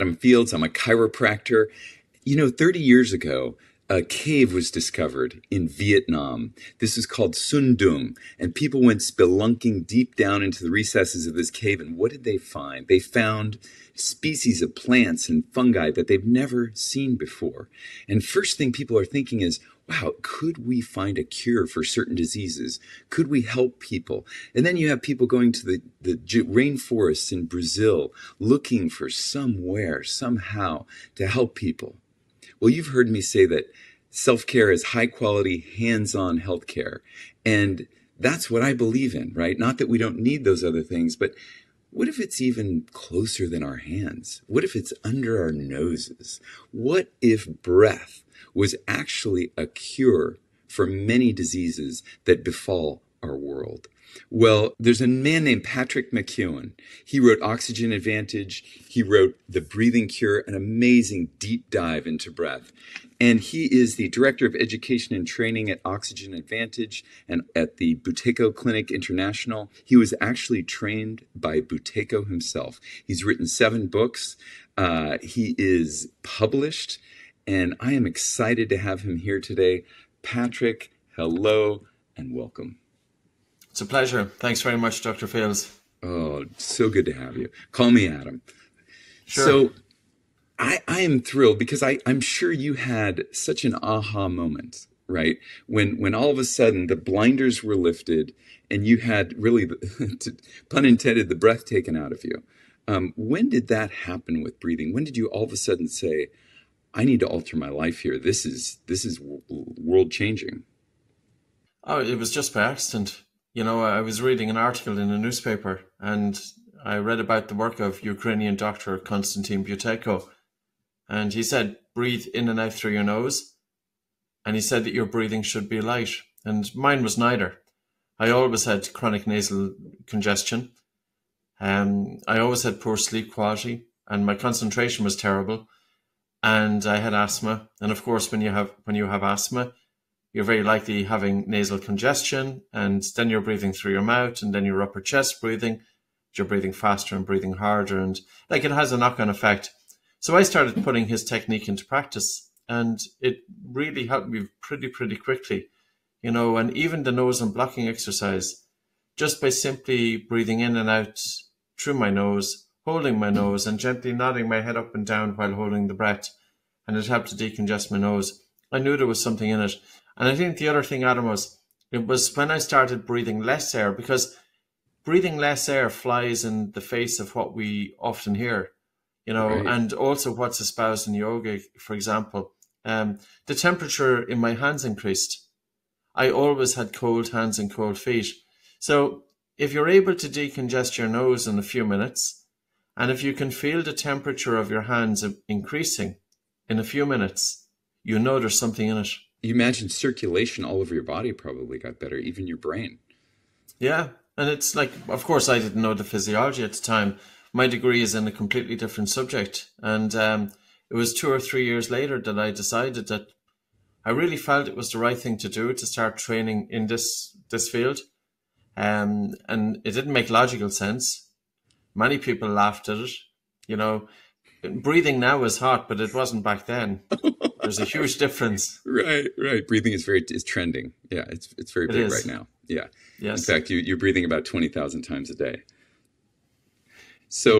Adam Fields. I'm a chiropractor. 30 years ago, a cave was discovered in Vietnam. This is called Sun Dung, and people went spelunking deep down into the recesses of this cave. And what did they find? They found species of plants and fungi that they've never seen before. And first thing people are thinking is, wow, could we find a cure for certain diseases? Could we help people? And then you have people going to the rainforests in Brazil looking for somewhere, somehow, to help people. Well, you've heard me say that self-care is high-quality, hands-on healthcare. And that's what I believe in, right? Not that we don't need those other things, but what if it's even closer than our hands? What if it's under our noses? What if breath was actually a cure for many diseases that befall our world? Well, there's a man named Patrick McKeown. He wrote Oxygen Advantage. He wrote The Breathing Cure, an amazing deep dive into breath. And he is the Director of Education and Training at Oxygen Advantage and at the Buteyko Clinic International. He was actually trained by Buteyko himself. He's written 7 books. He is published, and I am excited to have him here today. Patrick, hello and welcome. It's a pleasure. Thanks very much, Dr. Fields. Oh, so good to have you. Call me Adam. Sure. So I am thrilled because I'm sure you had such an aha moment, right? When all of a sudden the blinders were lifted and you had really, pun intended, the breath taken out of you. When did that happen with breathing? When did you all of a sudden say, I need to alter my life here? This is world changing. Oh, it was just by accident. I was reading an article in a newspaper and I read about the work of Ukrainian doctor Konstantin Buteyko. And he said, breathe in and out through your nose. And he said that your breathing should be light. And mine was neither. I always had chronic nasal congestion. I always had poor sleep quality and my concentration was terrible. And I had asthma. And of course, when you have asthma, you're very likely having nasal congestion, and then you're breathing through your mouth, and then your upper chest breathing. You're breathing faster and breathing harder, and it has a knock-on effect. So I started putting his technique into practice, and it really helped me pretty quickly. And even the nose and blocking exercise, just by simply breathing in and out through my nose, holding my nose, and gently nodding my head up and down while holding the breath, and it helped to decongest my nose. I knew there was something in it. And I think the other thing, Adam, it was when I started breathing less air, because breathing less air flies in the face of what we often hear, right. And also what's espoused in yoga, for example. The temperature in my hands increased. I always had cold hands and cold feet. So if you're able to decongest your nose in a few minutes, and if you can feel the temperature of your hands increasing in a few minutes, there's something in it. You imagine circulation all over your body probably got better, even your brain. Yeah. And it's of course, I didn't know the physiology at the time. My degree is in a completely different subject. And it was 2 or 3 years later that I decided that I really felt it was the right thing to do to start training in this field. And it didn't make logical sense. Many people laughed at it. Breathing now is hot, but it wasn't back then. There's a huge difference. Right. Breathing is trending. Yeah, it's very big right now. Yeah. Yes. In fact, you're breathing about 20,000 times a day. So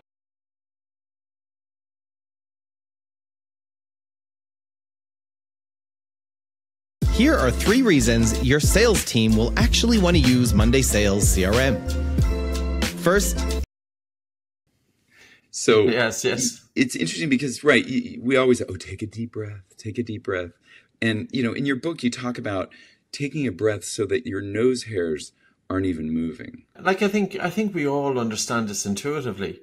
here are 3 reasons your sales team will actually want to use Monday Sales CRM. First, so yes. It's interesting because, right, we always say, take a deep breath. And, in your book, you talk about taking a breath so that your nose hairs aren't even moving. I think we all understand this intuitively.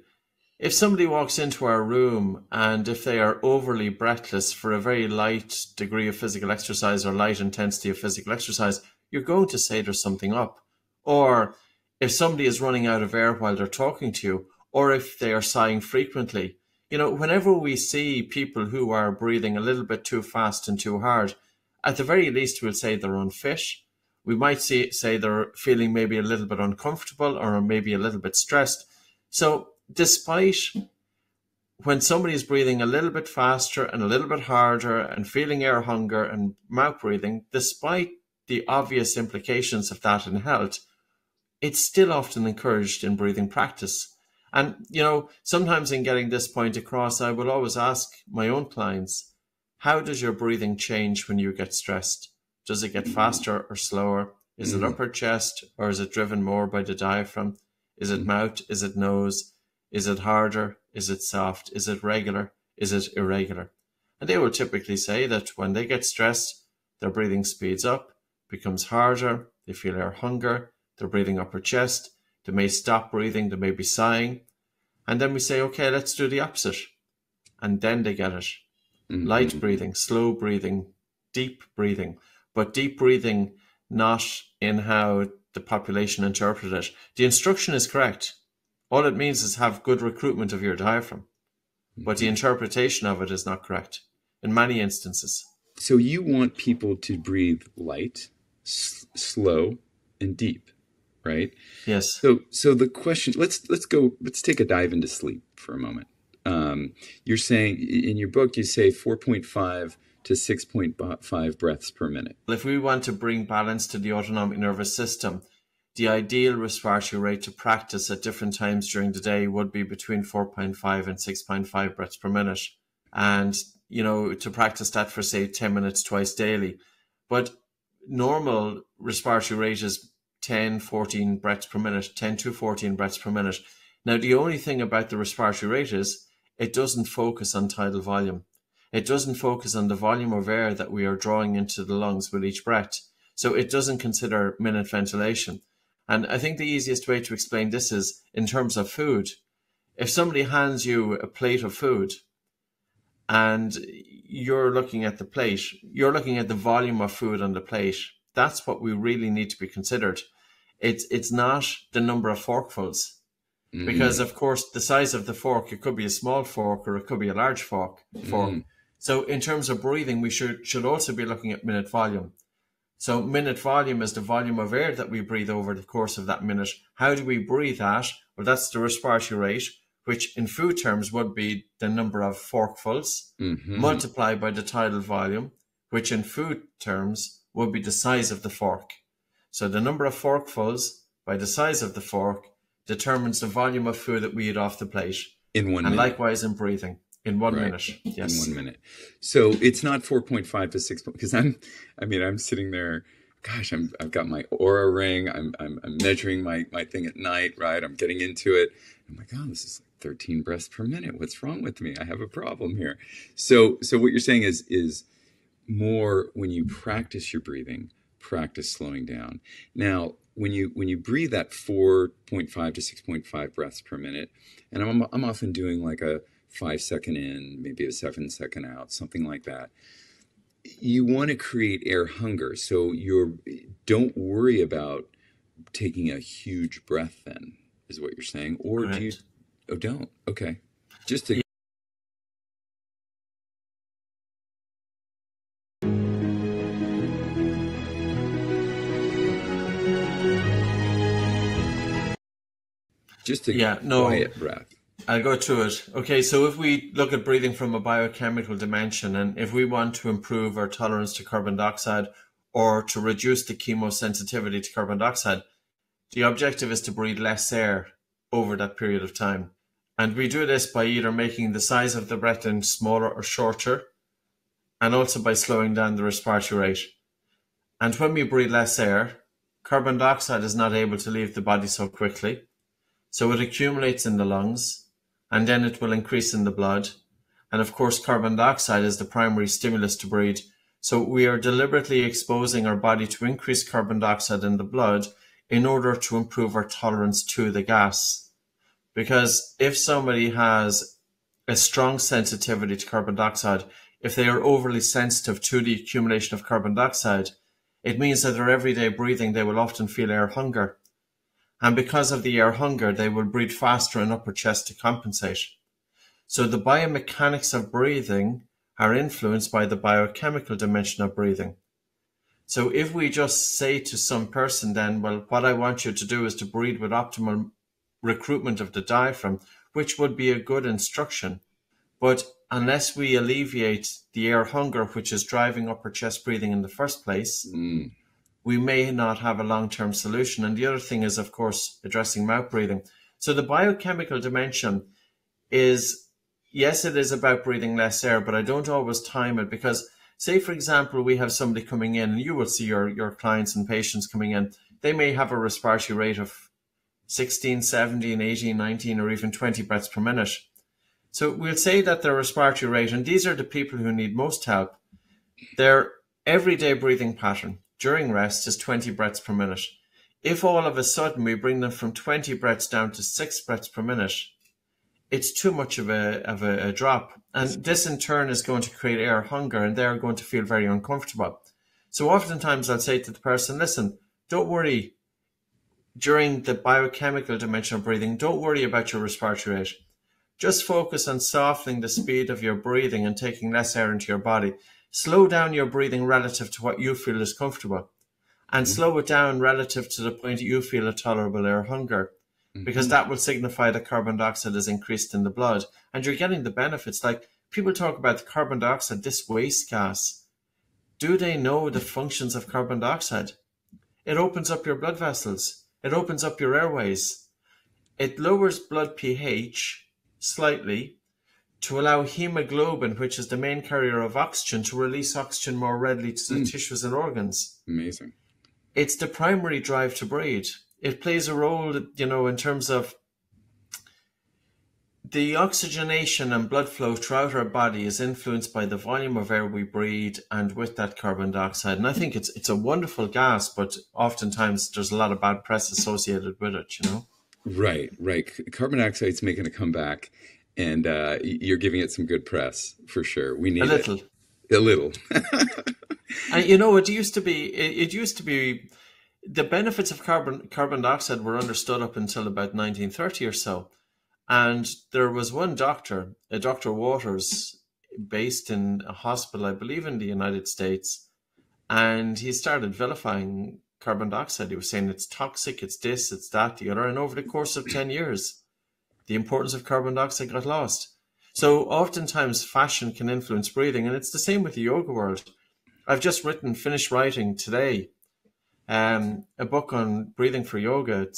If somebody walks into our room and if they are overly breathless for a very light degree of physical exercise or light intensity of physical exercise, you're going to say there's something up. Or if somebody is running out of air while they're talking to you, or if they are sighing frequently. Whenever we see people who are breathing a little bit too fast and too hard, at the very least, we'll say they're unfit. We might say they're feeling maybe a little bit uncomfortable or maybe a little bit stressed. So despite when somebody is breathing a little bit faster and a little bit harder and feeling air hunger and mouth breathing, despite the obvious implications of that in health, it's still often encouraged in breathing practice. And, sometimes in getting this point across, I will always ask my own clients, how does your breathing change when you get stressed? Does it get faster or slower? Is it upper chest, or is it driven more by the diaphragm? Is it mouth? Is it nose? Is it harder? Is it soft? Is it regular? Is it irregular? And they will typically say that when they get stressed, their breathing speeds up, becomes harder, they feel air hunger, they're breathing upper chest, they may stop breathing, they may be sighing. And then we say, okay, let's do the opposite. And then they get it. Light breathing, slow breathing, deep breathing. But deep breathing not in how the population interpret it. The instruction is correct. All it means is have good recruitment of your diaphragm. But the interpretation of it is not correct in many instances. So you want people to breathe light, slow, and deep, right? Yes. So the question, let's take a dive into sleep for a moment. You're saying in your book, you say 4.5 to 6.5 breaths per minute. If we want to bring balance to the autonomic nervous system, the ideal respiratory rate to practice at different times during the day would be between 4.5 and 6.5 breaths per minute. And, to practice that for, say, 10 minutes twice daily. But normal respiratory rate is 10 to 14 breaths per minute. Now, the only thing about the respiratory rate is it doesn't focus on tidal volume. It doesn't focus on the volume of air that we are drawing into the lungs with each breath. So it doesn't consider minute ventilation. And I think the easiest way to explain this is in terms of food. If somebody hands you a plate of food and you're looking at the plate, you're looking at the volume of food on the plate, that's what we really need to be considered. It's not the number of forkfuls. Because, of course, the size of the fork, it could be a small fork or it could be a large fork. So in terms of breathing, we should also be looking at minute volume. So minute volume is the volume of air that we breathe over the course of that minute. How do we breathe that? Well, that's the respiratory rate, which in food terms would be the number of forkfuls multiplied by the tidal volume, which in food terms would be the size of the fork. So the number of forkfuls by the size of the fork determines the volume of food that we eat off the plate. In 1 minute. And likewise in breathing. In 1 minute, yes. In 1 minute. So it's not 4.5 to 6, because I'm sitting there, gosh, I've got my Aura ring. I'm measuring my thing at night, right? I'm getting into it. I'm like, oh, this is like 13 breaths per minute. What's wrong with me? I have a problem here. So what you're saying is more when you practice your breathing, practice slowing down. Now, when you breathe at 4.5 to 6.5 breaths per minute, and I'm often doing like a 5 second in, maybe a 7 second out, something like that. You want to create air hunger, so don't worry about taking a huge breath. Then is what you're saying, or correct. Do you? Oh, don't. Okay, just to. Just a quiet breath. I'll go through it. Okay, so if we look at breathing from a biochemical dimension, and if we want to improve our tolerance to carbon dioxide or to reduce the chemosensitivity to carbon dioxide, the objective is to breathe less air over that period of time. And we do this by either making the size of the breath in smaller or shorter, and also by slowing down the respiratory rate. And when we breathe less air, carbon dioxide is not able to leave the body so quickly. So it accumulates in the lungs, and then it will increase in the blood. And of course, carbon dioxide is the primary stimulus to breathe. So we are deliberately exposing our body to increased carbon dioxide in the blood in order to improve our tolerance to the gas. Because if somebody has a strong sensitivity to carbon dioxide, if they are overly sensitive to the accumulation of carbon dioxide, it means that their everyday breathing, they will often feel air hunger. And because of the air hunger, they will breathe faster in upper chest to compensate. So the biomechanics of breathing are influenced by the biochemical dimension of breathing. So if we just say to some person then, well, what I want you to do is to breathe with optimal recruitment of the diaphragm, which would be a good instruction. But unless we alleviate the air hunger, which is driving upper chest breathing in the first place, we may not have a long-term solution. And the other thing is, of course, addressing mouth breathing. So the biochemical dimension is, yes, it is about breathing less air, but I don't always time it, because say, for example, we have somebody coming in, and you will see your clients and patients coming in, they may have a respiratory rate of 16, 17, 18, 19, or even 20 breaths per minute. So we'll say that their respiratory rate, and these are the people who need most help, their everyday breathing pattern during rest is 20 breaths per minute. If all of a sudden we bring them from 20 breaths down to 6 breaths per minute, it's too much of a drop. And this in turn is going to create air hunger, and they're going to feel very uncomfortable. So oftentimes I'll say to the person, listen, don't worry during the biochemical dimension of breathing, don't worry about your respiratory rate. Just focus on softening the speed of your breathing and taking less air into your body. Slow down your breathing relative to what you feel is comfortable, and slow it down relative to the point that you feel a tolerable air hunger, because that will signify that carbon dioxide is increased in the blood, and you're getting the benefits. Like, people talk about the carbon dioxide, this waste gas. Do they know the functions of carbon dioxide? It opens up your blood vessels. It opens up your airways. It lowers blood pH slightly to allow hemoglobin, which is the main carrier of oxygen, to release oxygen more readily to the tissues and organs. Amazing. It's the primary drive to breathe. It plays a role, in terms of the oxygenation and blood flow throughout our body is influenced by the volume of air we breathe, and with that carbon dioxide. And I think it's a wonderful gas, but oftentimes there's a lot of bad press associated with it, Right. Carbon dioxide's making a comeback, and you're giving it some good press, for sure. We need a little. A little. And it used to be the benefits of carbon dioxide were understood up until about 1930 or so. And there was one doctor, Dr. Waters, based in a hospital, I believe in the United States, and he started vilifying carbon dioxide. He was saying it's toxic, it's this, it's that, the other. And over the course of 10 years, the importance of carbon dioxide got lost. So oftentimes fashion can influence breathing, and it's the same with the yoga world. I've just finished writing today, a book on breathing for yoga.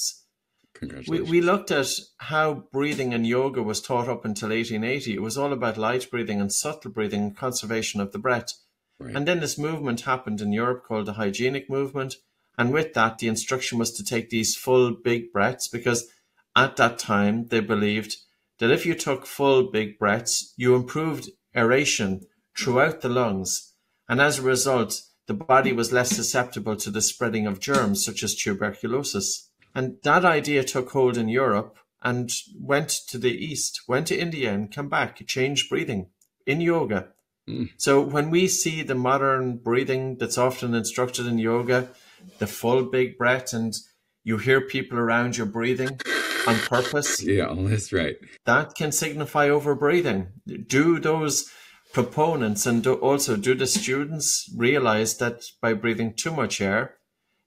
We looked at how breathing in yoga was taught up until 1880. It was all about light breathing and subtle breathing and conservation of the breath. Right. And then this movement happened in Europe called the hygienic movement. And with that, the instruction was to take these full, big breaths, because at that time, they believed that if you took full, big breaths, you improved aeration throughout the lungs. And as a result, the body was less susceptible to the spreading of germs, such as tuberculosis. And that idea took hold in Europe and went to the East, went to India and came back, changed breathing in yoga. So when we see the modern breathing that's often instructed in yoga, the full big breath, and you hear people around you breathing on purpose. Yeah, that's right. That can signify overbreathing. Do those proponents and also do the students realize that by breathing too much air,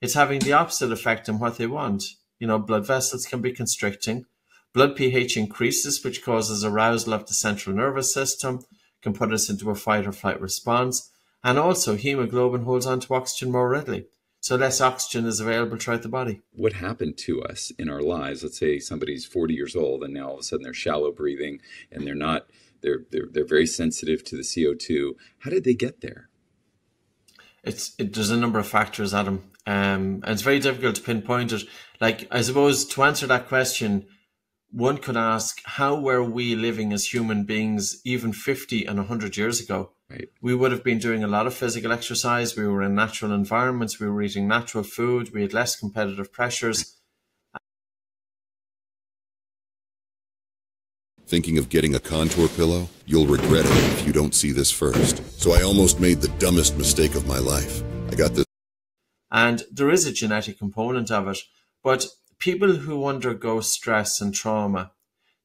it's having the opposite effect on what they want? Blood vessels can be constricting. Blood pH increases, which causes arousal of the central nervous system, can put us into a fight or flight response. And also hemoglobin holds on to oxygen more readily. So less oxygen is available throughout the body. What happened to us in our lives? Let's say somebody's 40 years old and now all of a sudden they're shallow breathing and they're very sensitive to the CO2. How did they get there? There's a number of factors, Adam. And it's very difficult to pinpoint it. Like, I suppose to answer that question, one could ask, how were we living as human beings even 50 and 100 years ago? Right. We would have been doing a lot of physical exercise. We were in natural environments. We were eating natural food. We had less competitive pressures. Thinking of getting a contour pillow? You'll regret it if you don't see this first. So I almost made the dumbest mistake of my life. I got this. And there is a genetic component of it. But people who undergo stress and trauma,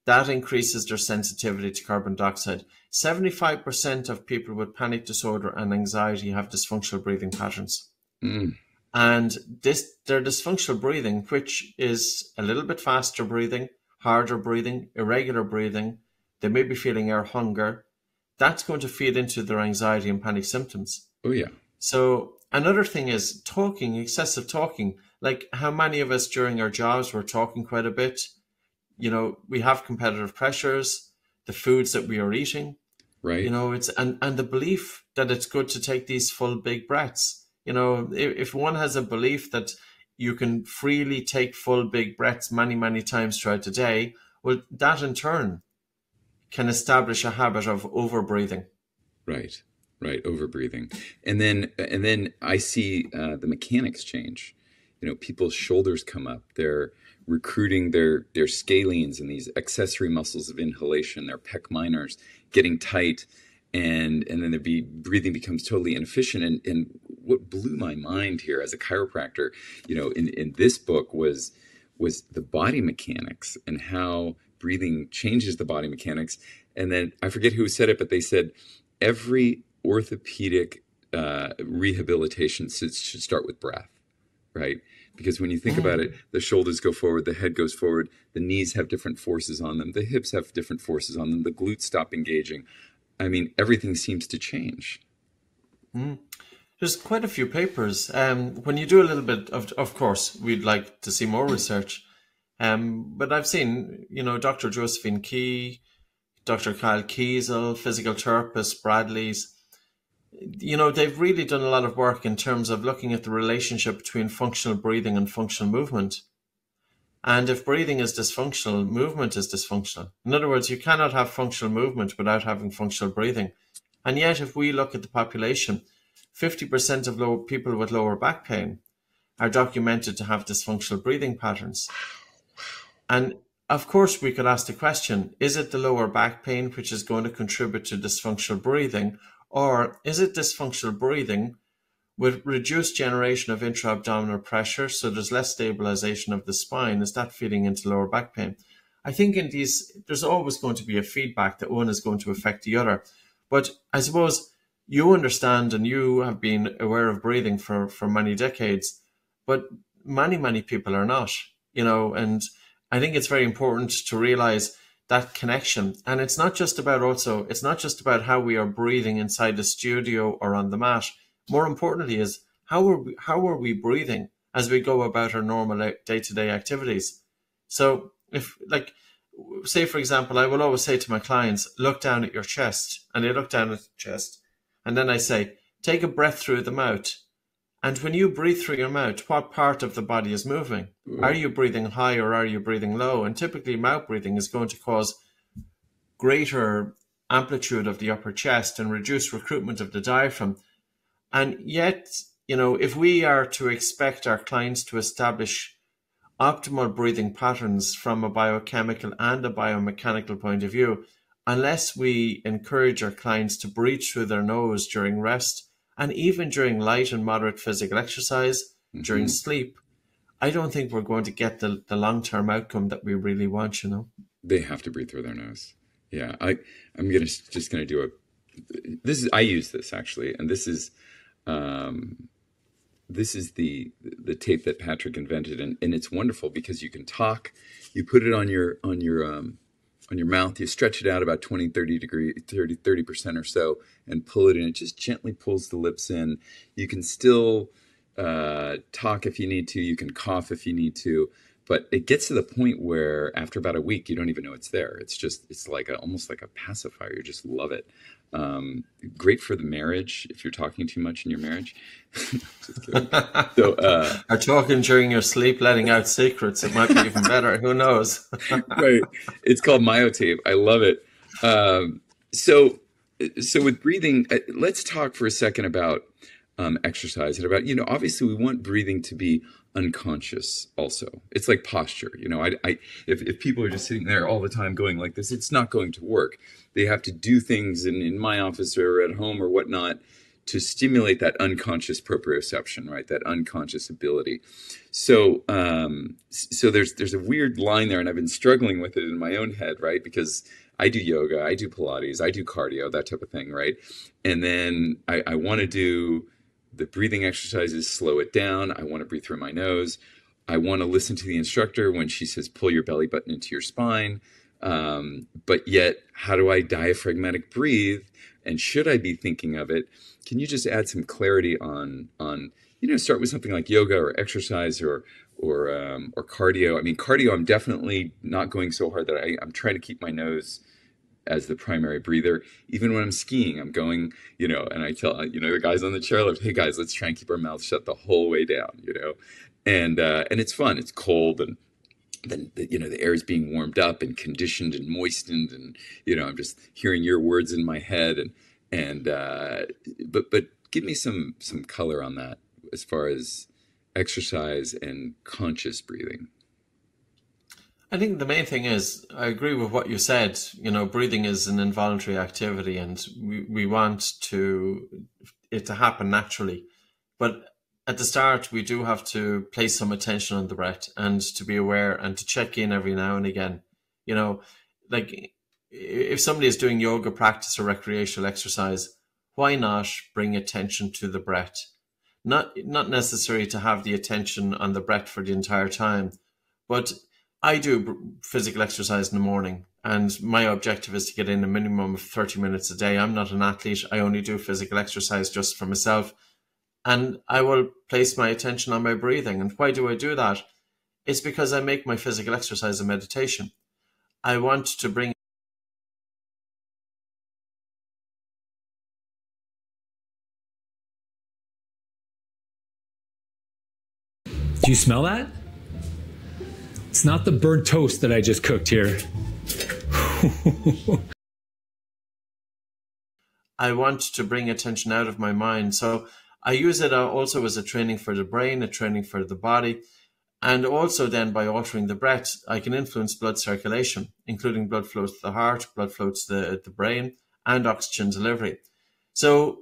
that increases their sensitivity to carbon dioxide. 75% of people with panic disorder and anxiety have dysfunctional breathing patterns. And their dysfunctional breathing, which is a little bit faster breathing, harder breathing, irregular breathing, They may be feeling air hunger. That's going to feed into their anxiety and panic symptoms. Oh, yeah. So another thing is talking, excessive talking. Like how many of us during our jobs were talking quite a bit. You know, we have competitive pressures, the foods that we are eating. Right. You know, it's and the belief that it's good to take these full big breaths. You know, if one has a belief that you can freely take full big breaths many, many times throughout the day, well, that in turn can establish a habit of over breathing. Right. Over breathing. And then I see the mechanics change. You know, people's shoulders come up. They're recruiting their scalenes and these accessory muscles of inhalation, their pec minors getting tight, and then the breathing becomes totally inefficient. And what blew my mind here as a chiropractor, you know, in this book was the body mechanics and how breathing changes the body mechanics. And then I forget who said it, but they said every orthopedic rehabilitation should start with breath, right? Because when you think about it, the shoulders go forward, the head goes forward, the knees have different forces on them, the hips have different forces on them, the glutes stop engaging. I mean, everything seems to change. There's quite a few papers. When you do a little bit of course, we'd like to see more research. But I've seen, you know, Dr. Josephine Key, Dr. Kyle Kiesel, physical therapist Bradley's. You know, they've really done a lot of work in terms of looking at the relationship between functional breathing and functional movement. And if breathing is dysfunctional, movement is dysfunctional. In other words, you cannot have functional movement without having functional breathing. And yet, if we look at the population, 50% of people with lower back pain are documented to have dysfunctional breathing patterns. And of course, we could ask the question, is it the lower back pain which is going to contribute to dysfunctional breathing? Or is it dysfunctional breathing with reduced generation of intra-abdominal pressure, so there's less stabilization of the spine? Is that feeding into lower back pain? I think in these, there's always going to be a feedback that one is going to affect the other. But I suppose you understand and you have been aware of breathing for many decades, but many people are not, you know, and I think it's very important to realize that connection. And it's not just about how we are breathing inside the studio or on the mat. More importantly is how are we breathing as we go about our normal day-to-day activities. So if, like, say, for example, I will always say to my clients, look down at your chest, and they look down at the chest. And then I say, take a breath through the mouth. And when you breathe through your mouth, what part of the body is moving? Are you breathing high or are you breathing low? And typically mouth breathing is going to cause greater amplitude of the upper chest and reduce recruitment of the diaphragm. And yet, you know, if we are to expect our clients to establish optimal breathing patterns from a biochemical and a biomechanical point of view, unless we encourage our clients to breathe through their nose during rest, and even during light and moderate physical exercise, during sleep, I don't think we're going to get the long-term outcome that we really want, you know. They have to breathe through their nose. Yeah, I'm just gonna do I use this actually, and this is the tape that Patrick invented, and it's wonderful because you can talk, you put it on your mouth, you stretch it out about 30% or so, and pull it in. It just gently pulls the lips in. You can still talk if you need to. You can cough if you need to. But it gets to the point where after about a week, you don't even know it's there. It's like almost like a pacifier. You just love it. Great for the marriage if you're talking too much in your marriage. Just kidding. So, or talking during your sleep, letting out secrets. It might be even better. Who knows? Right. It's called myotape. I love it. So with breathing, let's talk for a second about exercise and about, obviously we want breathing to be unconscious also. It's like posture. If people are just sitting there all the time going like this, it's not going to work. They have to do things in my office or at home or whatnot to stimulate that unconscious proprioception, right? That unconscious ability. So there's a weird line there, and I've been struggling with it in my own head, right? Because I do yoga, I do Pilates, I do cardio, that type of thing, right? And then I want to do the breathing exercises, slow it down. I want to breathe through my nose. I want to listen to the instructor when she says, pull your belly button into your spine. But yet, how do I diaphragmatic breathe? And should I be thinking of it? Can you just add some clarity on start with something like yoga or exercise or cardio? I mean, cardio, I'm definitely not going so hard that I'm trying to keep my nose as the primary breather. Even when I'm skiing, I'm going, and I tell, the guys on the chairlift, hey guys, let's try and keep our mouths shut the whole way down, and it's fun. It's cold, and then the air is being warmed up and conditioned and moistened, and I'm just hearing your words in my head, but give me some color on that as far as exercise and conscious breathing. I think the main thing is, I agree with what you said. Breathing is an involuntary activity, and we want it to happen naturally. But at the start, we do have to place some attention on the breath and to be aware and to check in every now and again. Like if somebody is doing yoga practice or recreational exercise, why not bring attention to the breath? Not necessary to have the attention on the breath for the entire time, but I do physical exercise in the morning, and my objective is to get in a minimum of 30 minutes a day. I'm not an athlete. I only do physical exercise just for myself, and I will place my attention on my breathing. And why do I do that? It's because I make my physical exercise a meditation. I want to bring Do you smell that? It's not the burnt toast that I just cooked here. I want to bring attention out of my mind. So I use it also as a training for the brain, a training for the body. And also then by altering the breath, I can influence blood circulation, including blood flow to the heart, blood flow to the brain, and oxygen delivery. So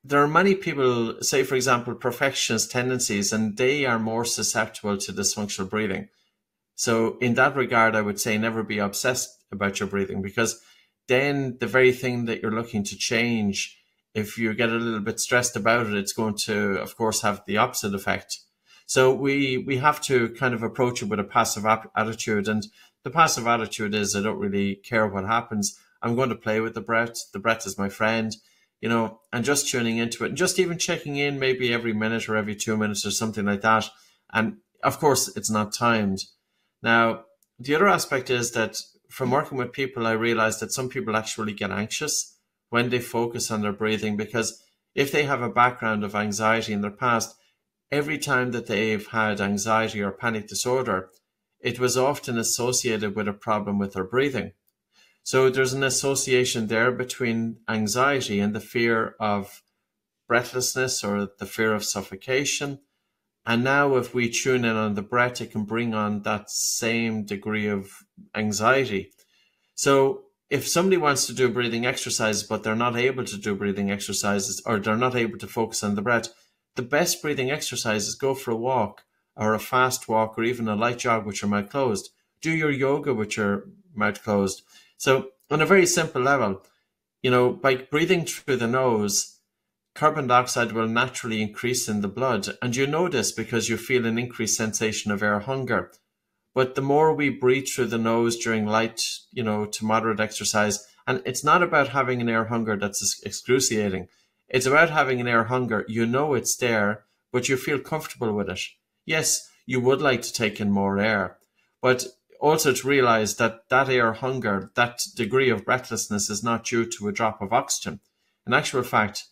there are many people, say, for example, perfectionist tendencies, and they are more susceptible to dysfunctional breathing. So in that regard, I would say never be obsessed about your breathing, because then the very thing that you're looking to change, if you get a little bit stressed about it, it's going to, of course, have the opposite effect. So we have to kind of approach it with a passive attitude. And the passive attitude is, I don't really care what happens. I'm going to play with the breath. The breath is my friend. And just tuning into it and just even checking in maybe every minute or every 2 minutes or something like that. And of course, it's not timed. Now, the other aspect is that from working with people, I realized that some people actually get anxious when they focus on their breathing, because if they have a background of anxiety in their past, every time that they've had anxiety or panic disorder, it was often associated with a problem with their breathing. So there's an association there between anxiety and the fear of breathlessness or the fear of suffocation. And now if we tune in on the breath, it can bring on that same degree of anxiety. So if somebody wants to do breathing exercises, but they're not able to do breathing exercises, or they're not able to focus on the breath, the best breathing exercise is go for a walk or a fast walk or even a light jog with your mouth closed. Do your yoga with your mouth closed. So on a very simple level, by breathing through the nose, carbon dioxide will naturally increase in the blood. And you know this because you feel an increased sensation of air hunger. But the more we breathe through the nose during light, to moderate exercise, and it's not about having an air hunger that's excruciating. It's about having an air hunger. It's there, but you feel comfortable with it. Yes, you would like to take in more air, but also to realize that air hunger, that degree of breathlessness is not due to a drop of oxygen. In actual fact,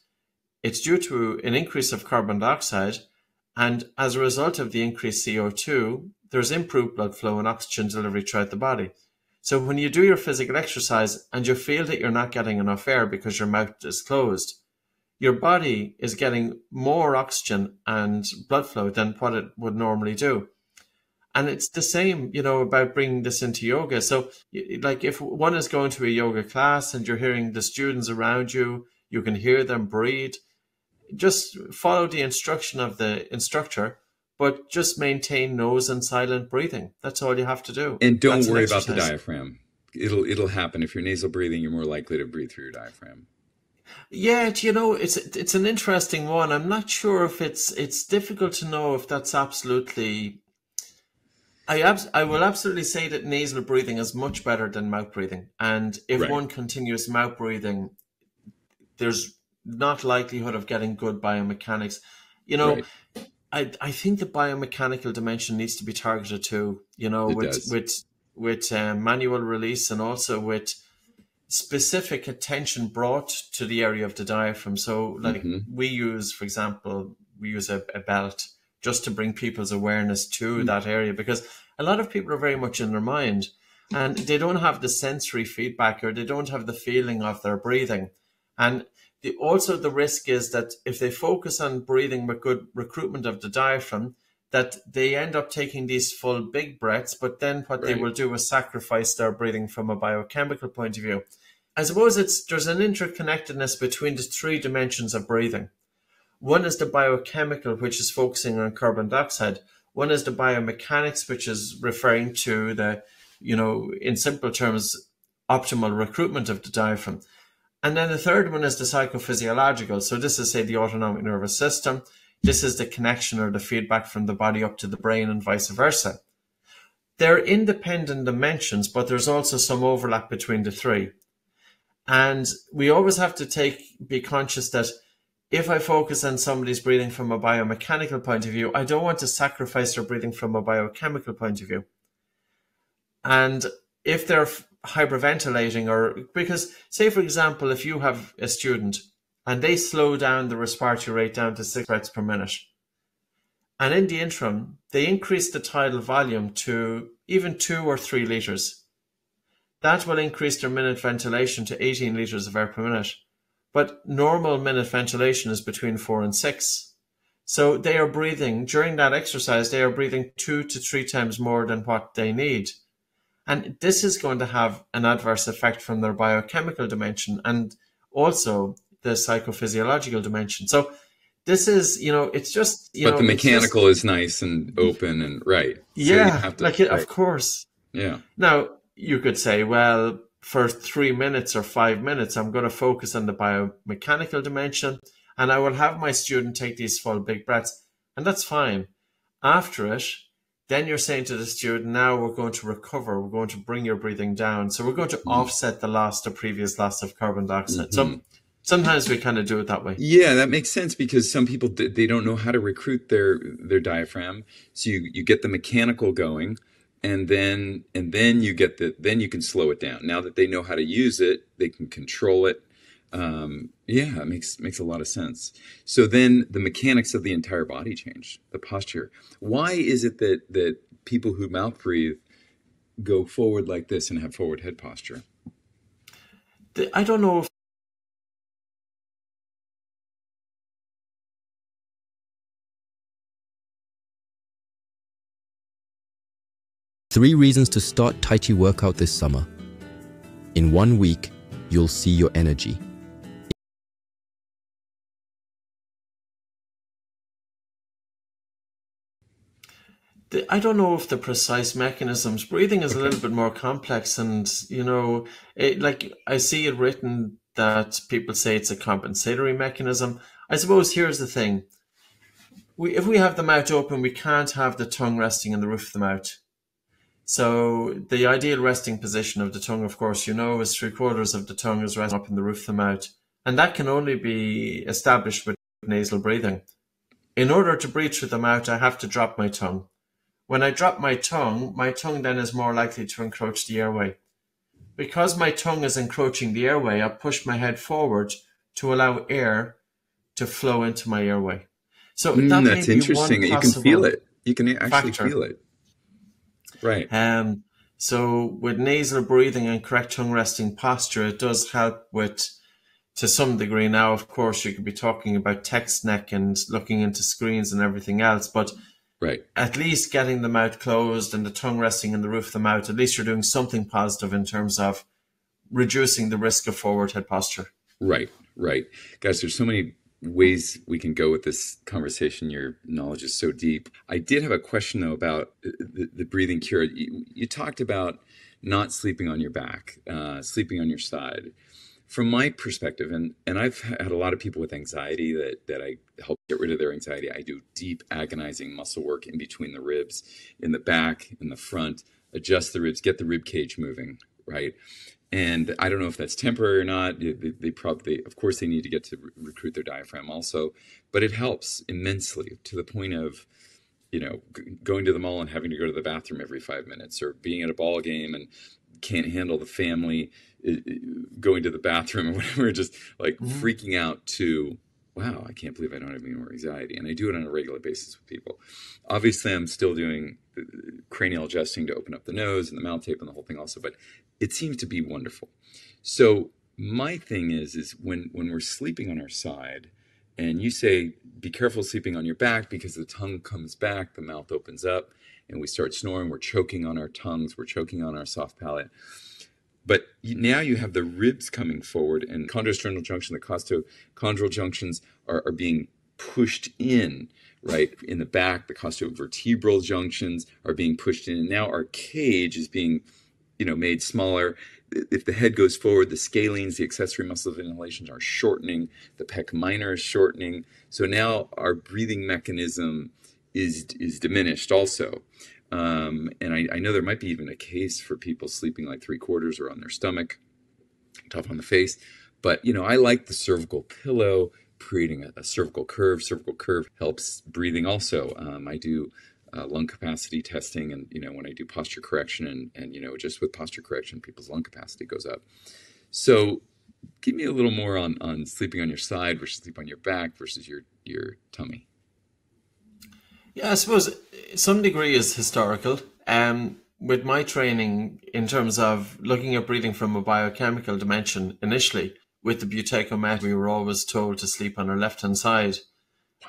it's due to an increase of carbon dioxide. And as a result of the increased CO2, there's improved blood flow and oxygen delivery throughout the body. So when you do your physical exercise and you feel that you're not getting enough air because your mouth is closed, your body is getting more oxygen and blood flow than what it would normally do. And it's the same, about bringing this into yoga. So like if one is going to a yoga class and you're hearing the students around you, you can hear them breathe. Just follow the instruction of the instructor, but just maintain nose and silent breathing. That's all you have to do. And don't worry about the diaphragm. It'll happen. If you're nasal breathing, you're more likely to breathe through your diaphragm. Yeah, it's an interesting one. I'm not sure if it's difficult to know if that's absolutely. I will absolutely say that nasal breathing is much better than mouth breathing. And if one continues mouth breathing, there's not likelihood of getting good biomechanics. You know, I think the biomechanical dimension needs to be targeted too, you know, with manual release and also with specific attention brought to the area of the diaphragm. So like we use, for example, a belt just to bring people's awareness to that area, because a lot of people are very much in their mind and they don't have the sensory feedback, or they don't have the feeling of their breathing. And also the risk is that if they focus on breathing with good recruitment of the diaphragm, that they end up taking these full big breaths, but then what they will do is sacrifice their breathing from a biochemical point of view. I suppose there's an interconnectedness between the three dimensions of breathing. One is the biochemical, which is focusing on carbon dioxide. One is the biomechanics, which is referring to the, you know, in simple terms, optimal recruitment of the diaphragm. And then the third one is the psychophysiological. So this is, say, the autonomic nervous system. This is the connection or the feedback from the body up to the brain and vice versa. They're independent dimensions, but there's also some overlap between the three. And we always have to be conscious that if I focus on somebody's breathing from a biomechanical point of view, I don't want to sacrifice their breathing from a biochemical point of view. And if they're hyperventilating, or because, say, for example, if you have a student and they slow down the respiratory rate down to 6 breaths per minute, and in the interim, they increase the tidal volume to even 2 or 3 litres, that will increase their minute ventilation to 18 litres of air per minute. But normal minute ventilation is between 4 and 6. So they are breathing, during that exercise, they are breathing 2 to 3 times more than what they need. And this is going to have an adverse effect from their biochemical dimension and also the psychophysiological dimension. So this is, you know, it's just, but the mechanical is nice and open and Yeah, so of course. Yeah. Now, you could say, well, for 3 minutes or 5 minutes, I'm going to focus on the biomechanical dimension and I will have my student take these full big breaths. And that's fine. After it, then you're saying to the student, now we're going to recover. We're going to bring your breathing down. So we're going to offset the previous loss of carbon dioxide. So sometimes we kind of do it that way. Yeah, that makes sense, because some people, they don't know how to recruit their diaphragm. So you get the mechanical going. And then you get then you can slow it down. Now that they know how to use it, they can control it. It makes a lot of sense. So then the mechanics of the entire body change, the posture. Why is it that people who mouth breathe go forward like this and have forward head posture? I don't know if Three reasons to start Tai Chi workout this summer. In 1 week, you'll see your energy. I don't know if the precise mechanisms. Breathing is a little bit more complex, and you know, like I see it written that people say it's a compensatory mechanism. I suppose here's the thing: if we have the mouth open, we can't have the tongue resting in the roof of the mouth. So the ideal resting position of the tongue, of course, you know, is 3/4 of the tongue is resting up in the roof of the mouth, and that can only be established with nasal breathing. In order to breathe through the mouth, I have to drop my tongue. When I drop my tongue then is more likely to encroach the airway. Because my tongue is encroaching the airway, I push my head forward to allow air to flow into my airway. So that's interesting. You can feel it. You can actually factor. Feel it. Right. So with nasal breathing and correct tongue resting posture, it does help with, to some degree. Now, of course, you could be talking about text neck and looking into screens and everything else, but at least getting the mouth closed and the tongue resting in the roof of the mouth, at least you're doing something positive in terms of reducing the risk of forward head posture. Right. Guys, there's so many ways we can go with this conversation. Your knowledge is so deep. I did have a question, though, about the breathing cure. You talked about not sleeping on your back, sleeping on your side. from my perspective, and I've had a lot of people with anxiety that I help get rid of their anxiety. I do deep, agonizing muscle work in between the ribs, in the back, in the front, adjust the ribs, get the rib cage moving, right? And I don't know if that's temporary or not. They probably, of course, they need to get to recruit their diaphragm also, but it helps immensely to the point of, going to the mall and having to go to the bathroom every 5 minutes, or being at a ball game and can't handle the family going to the bathroom or whatever, just like freaking out to, wow, I can't believe I don't have any more anxiety. And I do it on a regular basis with people. Obviously, I'm still doing cranial adjusting to open up the nose and the mouth tape and the whole thing also, but it seems to be wonderful. So my thing is when we're sleeping on our side, and you say, be careful sleeping on your back because the tongue comes back, the mouth opens up, and we start snoring, we're choking on our tongues, we're choking on our soft palate. But now you have the ribs coming forward, and chondrosternal junction, the costochondral junctions are being pushed in, right? In the back, the costovertebral junctions are being pushed in, and now our cage is being, made smaller. If the head goes forward, the scalenes, the accessory muscles of inhalation are shortening, the pec minor is shortening. So now our breathing mechanism is diminished also. And I know there might be even a case for people sleeping like 3/4 or on their stomach, tough on the face. But, I like the cervical pillow, creating a cervical curve. Cervical curve helps breathing also. I do lung capacity testing, and, when I do posture correction and just with posture correction, people's lung capacity goes up. So give me a little more on sleeping on your side versus sleep on your back versus your tummy. Yeah, I suppose some degree is historical. With my training in terms of looking at breathing from a biochemical dimension initially, with the Buteyko method, we were always told to sleep on our left-hand side.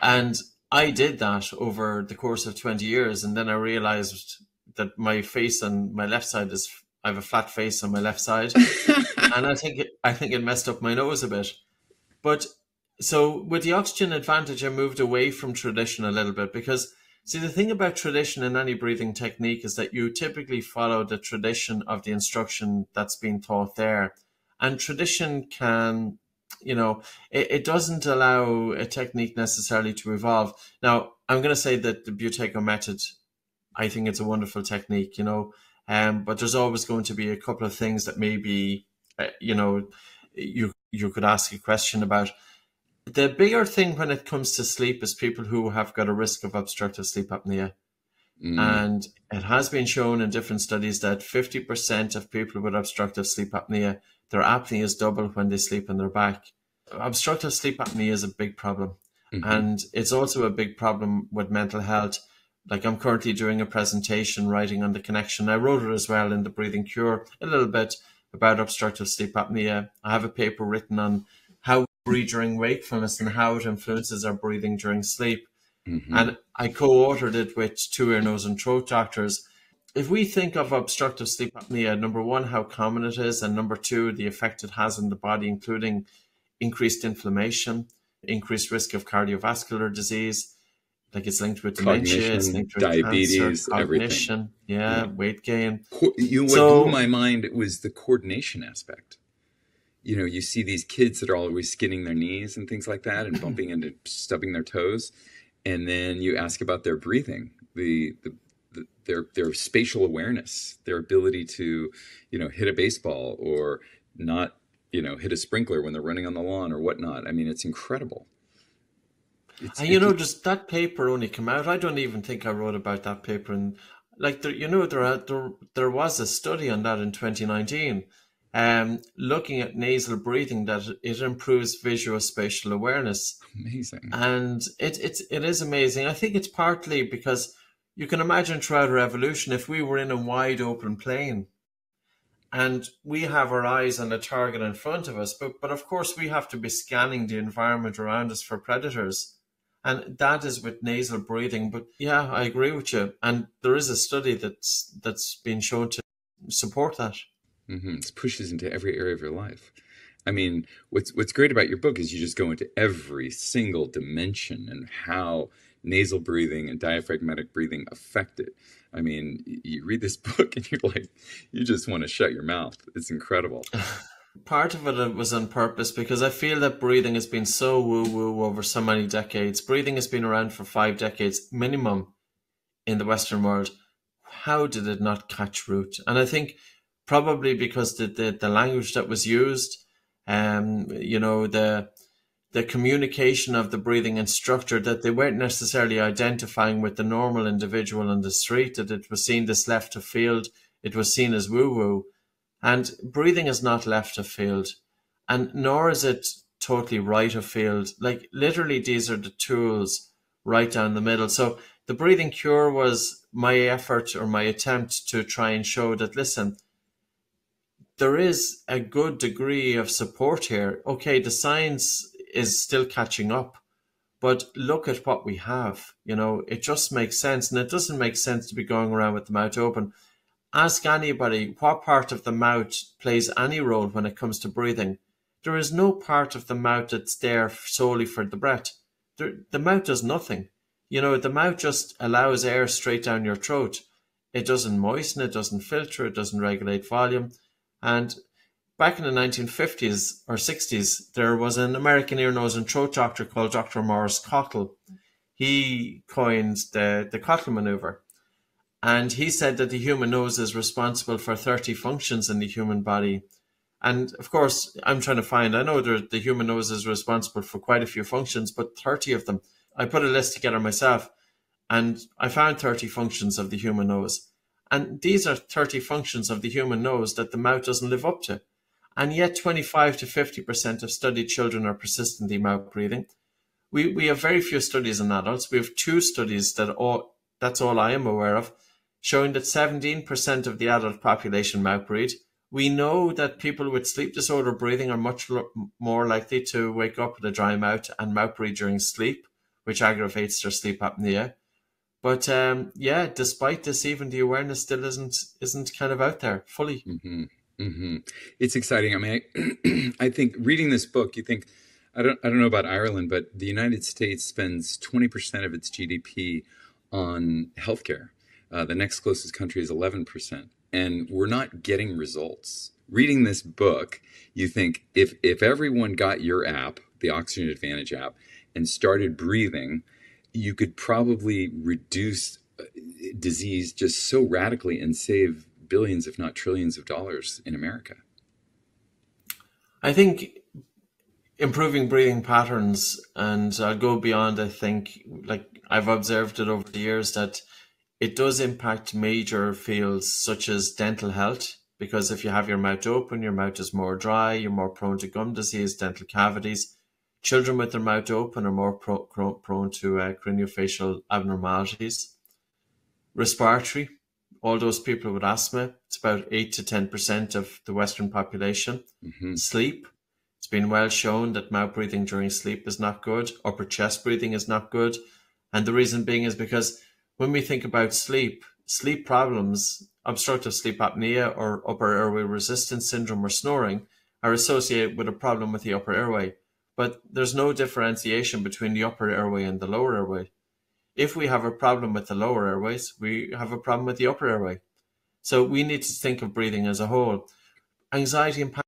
And I did that over the course of 20 years. And then I realized that my face on my left side I have a flat face on my left side. And I think it messed up my nose a bit. But so with the oxygen advantage, I moved away from tradition a little bit because, see, the thing about tradition in any breathing technique is that you typically follow the tradition of the instruction that's being taught there. And tradition can, it doesn't allow a technique necessarily to evolve. Now, I'm going to say that the Buteyko method, I think it's a wonderful technique, but there's always going to be a couple of things that maybe, you could ask a question about. The bigger thing when it comes to sleep is people who have got a risk of obstructive sleep apnea. And it has been shown in different studies that 50% of people with obstructive sleep apnea, their apnea is double when they sleep on their back. Obstructive sleep apnea is a big problem. And it's also a big problem with mental health. Like, I'm currently doing a presentation writing on the connection. I wrote it as well in the Breathing Cure a little bit about obstructive sleep apnea. I have a paper written on how we breathe during wakefulness and how it influences our breathing during sleep. And I co-authored it with 2 ear, nose and throat doctors. If we think of obstructive sleep apnea, number one, how common it is, and number two, the effect it has on the body, including increased inflammation, increased risk of cardiovascular disease, like it's linked with dementia, it's linked with diabetes, cancer, cognition, weight gain. What blew my mind was the coordination aspect. You see these kids that are always skinning their knees and things like that and bumping into stubbing their toes. And then you ask about their breathing, their spatial awareness, their ability to, hit a baseball or not, hit a sprinkler when they're running on the lawn or whatnot. I mean, it's incredible. Just that paper only came out. I don't even think I wrote about that paper. And there was a study on that in 2019, looking at nasal breathing, that it improves visuospatial awareness. Amazing. And it is amazing. I think it's partly because you can imagine throughout our evolution, if we were in a wide open plain and we have our eyes on a target in front of us, but of course we have to be scanning the environment around us for predators. And that is with nasal breathing. But yeah, I agree with you. And there is a study that's been shown to support that. It pushes into every area of your life. I mean, what's great about your book is you just go into every single dimension and how nasal breathing and diaphragmatic breathing affect it. I mean, you read this book and you're like, you just want to shut your mouth. It's incredible. Part of it was on purpose, because I feel that breathing has been so woo-woo over so many decades. Breathing has been around for 5 decades minimum in the Western world. How did it not catch root? And I think probably because the language that was used, the communication of the breathing and structure, that they weren't necessarily identifying with the normal individual on the street, that it was seen as left of field, it was seen as woo-woo. And breathing is not left of field, and nor is it totally right of field. Like, literally, these are the tools right down the middle. So the breathing cure was my effort, or my attempt, to try and show that, listen, there is a good degree of support here. Okay, the science is still catching up, but look at what we have. It just makes sense. And it doesn't make sense to be going around with the mouth open. Ask anybody what part of the mouth plays any role when it comes to breathing. There is no part of the mouth that's there solely for the breath. The mouth does nothing. The mouth just allows air straight down your throat. It doesn't moisten, it doesn't filter, it doesn't regulate volume. And back in the 1950s or 60s, there was an American ear, nose and throat doctor called Dr. Morris Cottle. He coined the Cottle maneuver. And he said that the human nose is responsible for 30 functions in the human body. And of course, I know that the human nose is responsible for quite a few functions, but 30 of them. I put a list together myself, and I found 30 functions of the human nose. And these are 30 functions of the human nose that the mouth doesn't live up to. And yet 25 to 50% of studied children are persistently mouth breathing. We have very few studies in adults. We have 2 studies that's all I am aware of, showing that 17% of the adult population mouth breathe. We know that people with sleep disorder breathing are much more likely to wake up with a dry mouth and mouth breathe during sleep, which aggravates their sleep apnea. But despite this, even the awareness still isn't kind of out there fully. Mm-hmm. Mm-hmm. It's exciting. I mean, I think reading this book, you think, I don't know about Ireland, but the United States spends 20% of its GDP on healthcare. The next closest country is 11%. And we're not getting results. Reading this book, you think, if everyone got your app, the Oxygen Advantage app, and started breathing, you could probably reduce disease just so radically and save billions, if not trillions of dollars in America. I think improving breathing patterns, and I'll go beyond, I think, like I've observed it over the years, that it does impact major fields such as dental health, because if you have your mouth open, your mouth is more dry, you're more prone to gum disease, dental cavities. Children with their mouth open are more prone to craniofacial abnormalities. Respiratory, all those people with asthma, it's about 8 to 10% of the Western population. Mm-hmm. Sleep, it's been well shown that mouth breathing during sleep is not good. Upper chest breathing is not good. And the reason being is because when we think about sleep problems, obstructive sleep apnea or upper airway resistance syndrome or snoring are associated with a problem with the upper airway. But there's no differentiation between the upper airway and the lower airway. If we have a problem with the lower airways, we have a problem with the upper airway. So we need to think of breathing as a whole. Anxiety and panic.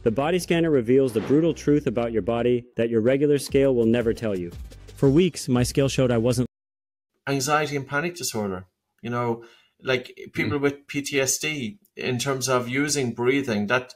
The body scanner reveals the brutal truth about your body that your regular scale will never tell you. For weeks, my scale showed I wasn't. Anxiety and panic disorder, like people with PTSD, in terms of using breathing, that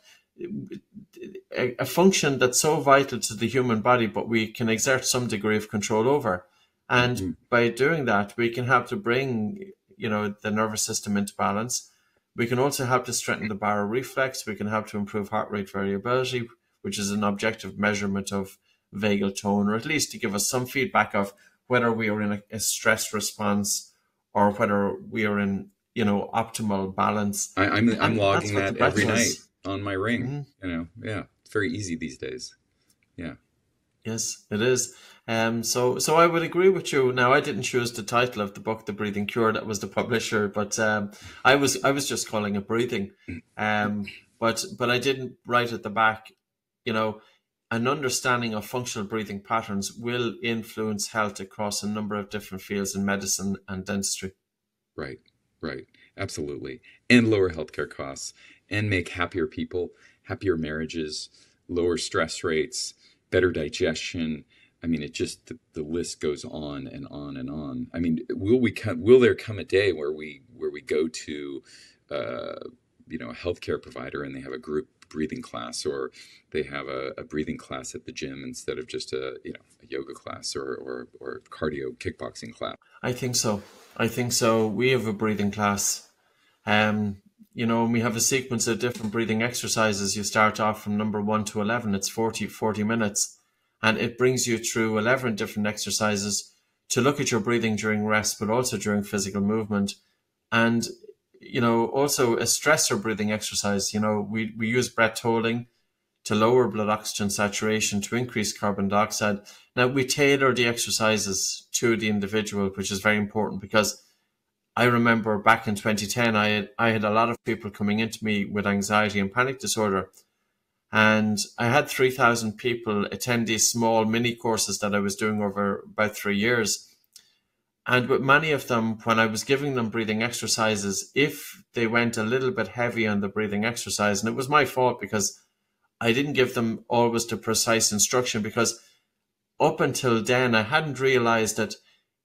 a function that's so vital to the human body, but we can exert some degree of control over. And by doing that, we can help to bring, the nervous system into balance. We can also help to strengthen the baroreflex. We can help to improve heart rate variability, which is an objective measurement of vagal tone, or at least to give us some feedback of whether we are in a stress response or whether we are in, optimal balance. I'm logging that every night on my ring. Mm-hmm. It's very easy these days. Yeah. Yes, it is. So I would agree with you. Now, I didn't choose the title of the book, The Breathing Cure. That was the publisher, but I was just calling it breathing. But I didn't write at the back, an understanding of functional breathing patterns will influence health across a number of different fields in medicine and dentistry. Right. Right. Absolutely. And lower healthcare costs and make happier people, happier marriages, lower stress rates, better digestion. I mean, it just, the list goes on and on and on. I mean, will there come a day where we go to, a healthcare provider and they have a group breathing class, or they have a breathing class at the gym instead of just a yoga class or cardio kickboxing class? I think so. We have a breathing class. We have a sequence of different breathing exercises. You start off from number 1 to 11. It's 40 minutes. And it brings you through 11 different exercises to look at your breathing during rest, but also during physical movement. And, also a stressor breathing exercise. We use breath holding to lower blood oxygen saturation, to increase carbon dioxide. Now, we tailor the exercises to the individual, which is very important, because I remember back in 2010, I had a lot of people coming into me with anxiety and panic disorder. And I had 3,000 people attend these small mini courses that I was doing over about 3 years. And with many of them, when I was giving them breathing exercises, if they went a little bit heavy on the breathing exercise, and it was my fault because I didn't give them always the precise instruction, because up until then, I hadn't realized that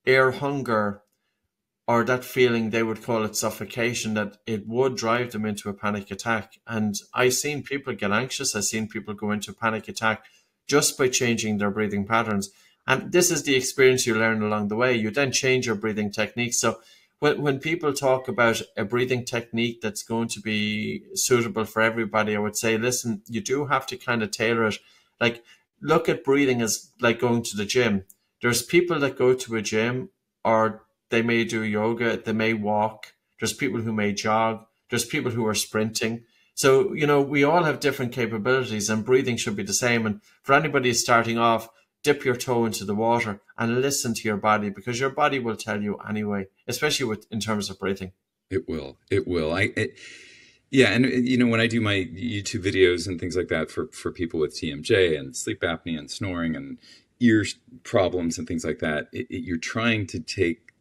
air hunger, or that feeling, they would call it suffocation, that it would drive them into a panic attack. And I've seen people get anxious. I've seen people go into a panic attack just by changing their breathing patterns. And this is the experience you learn along the way. You then change your breathing techniques. So when people talk about a breathing technique that's going to be suitable for everybody, I would say, listen, you do have to kind of tailor it. Like, look at breathing as like going to the gym. There's people that go to a gym, or they may do yoga, they may walk. There's people who may jog. There's people who are sprinting. So, we all have different capabilities, and breathing should be the same. And for anybody starting off, dip your toe into the water and listen to your body, because your body will tell you anyway, especially in terms of breathing. It will. Yeah. And, when I do my YouTube videos and things like that for people with TMJ and sleep apnea and snoring and ear problems and things like that, you're trying to take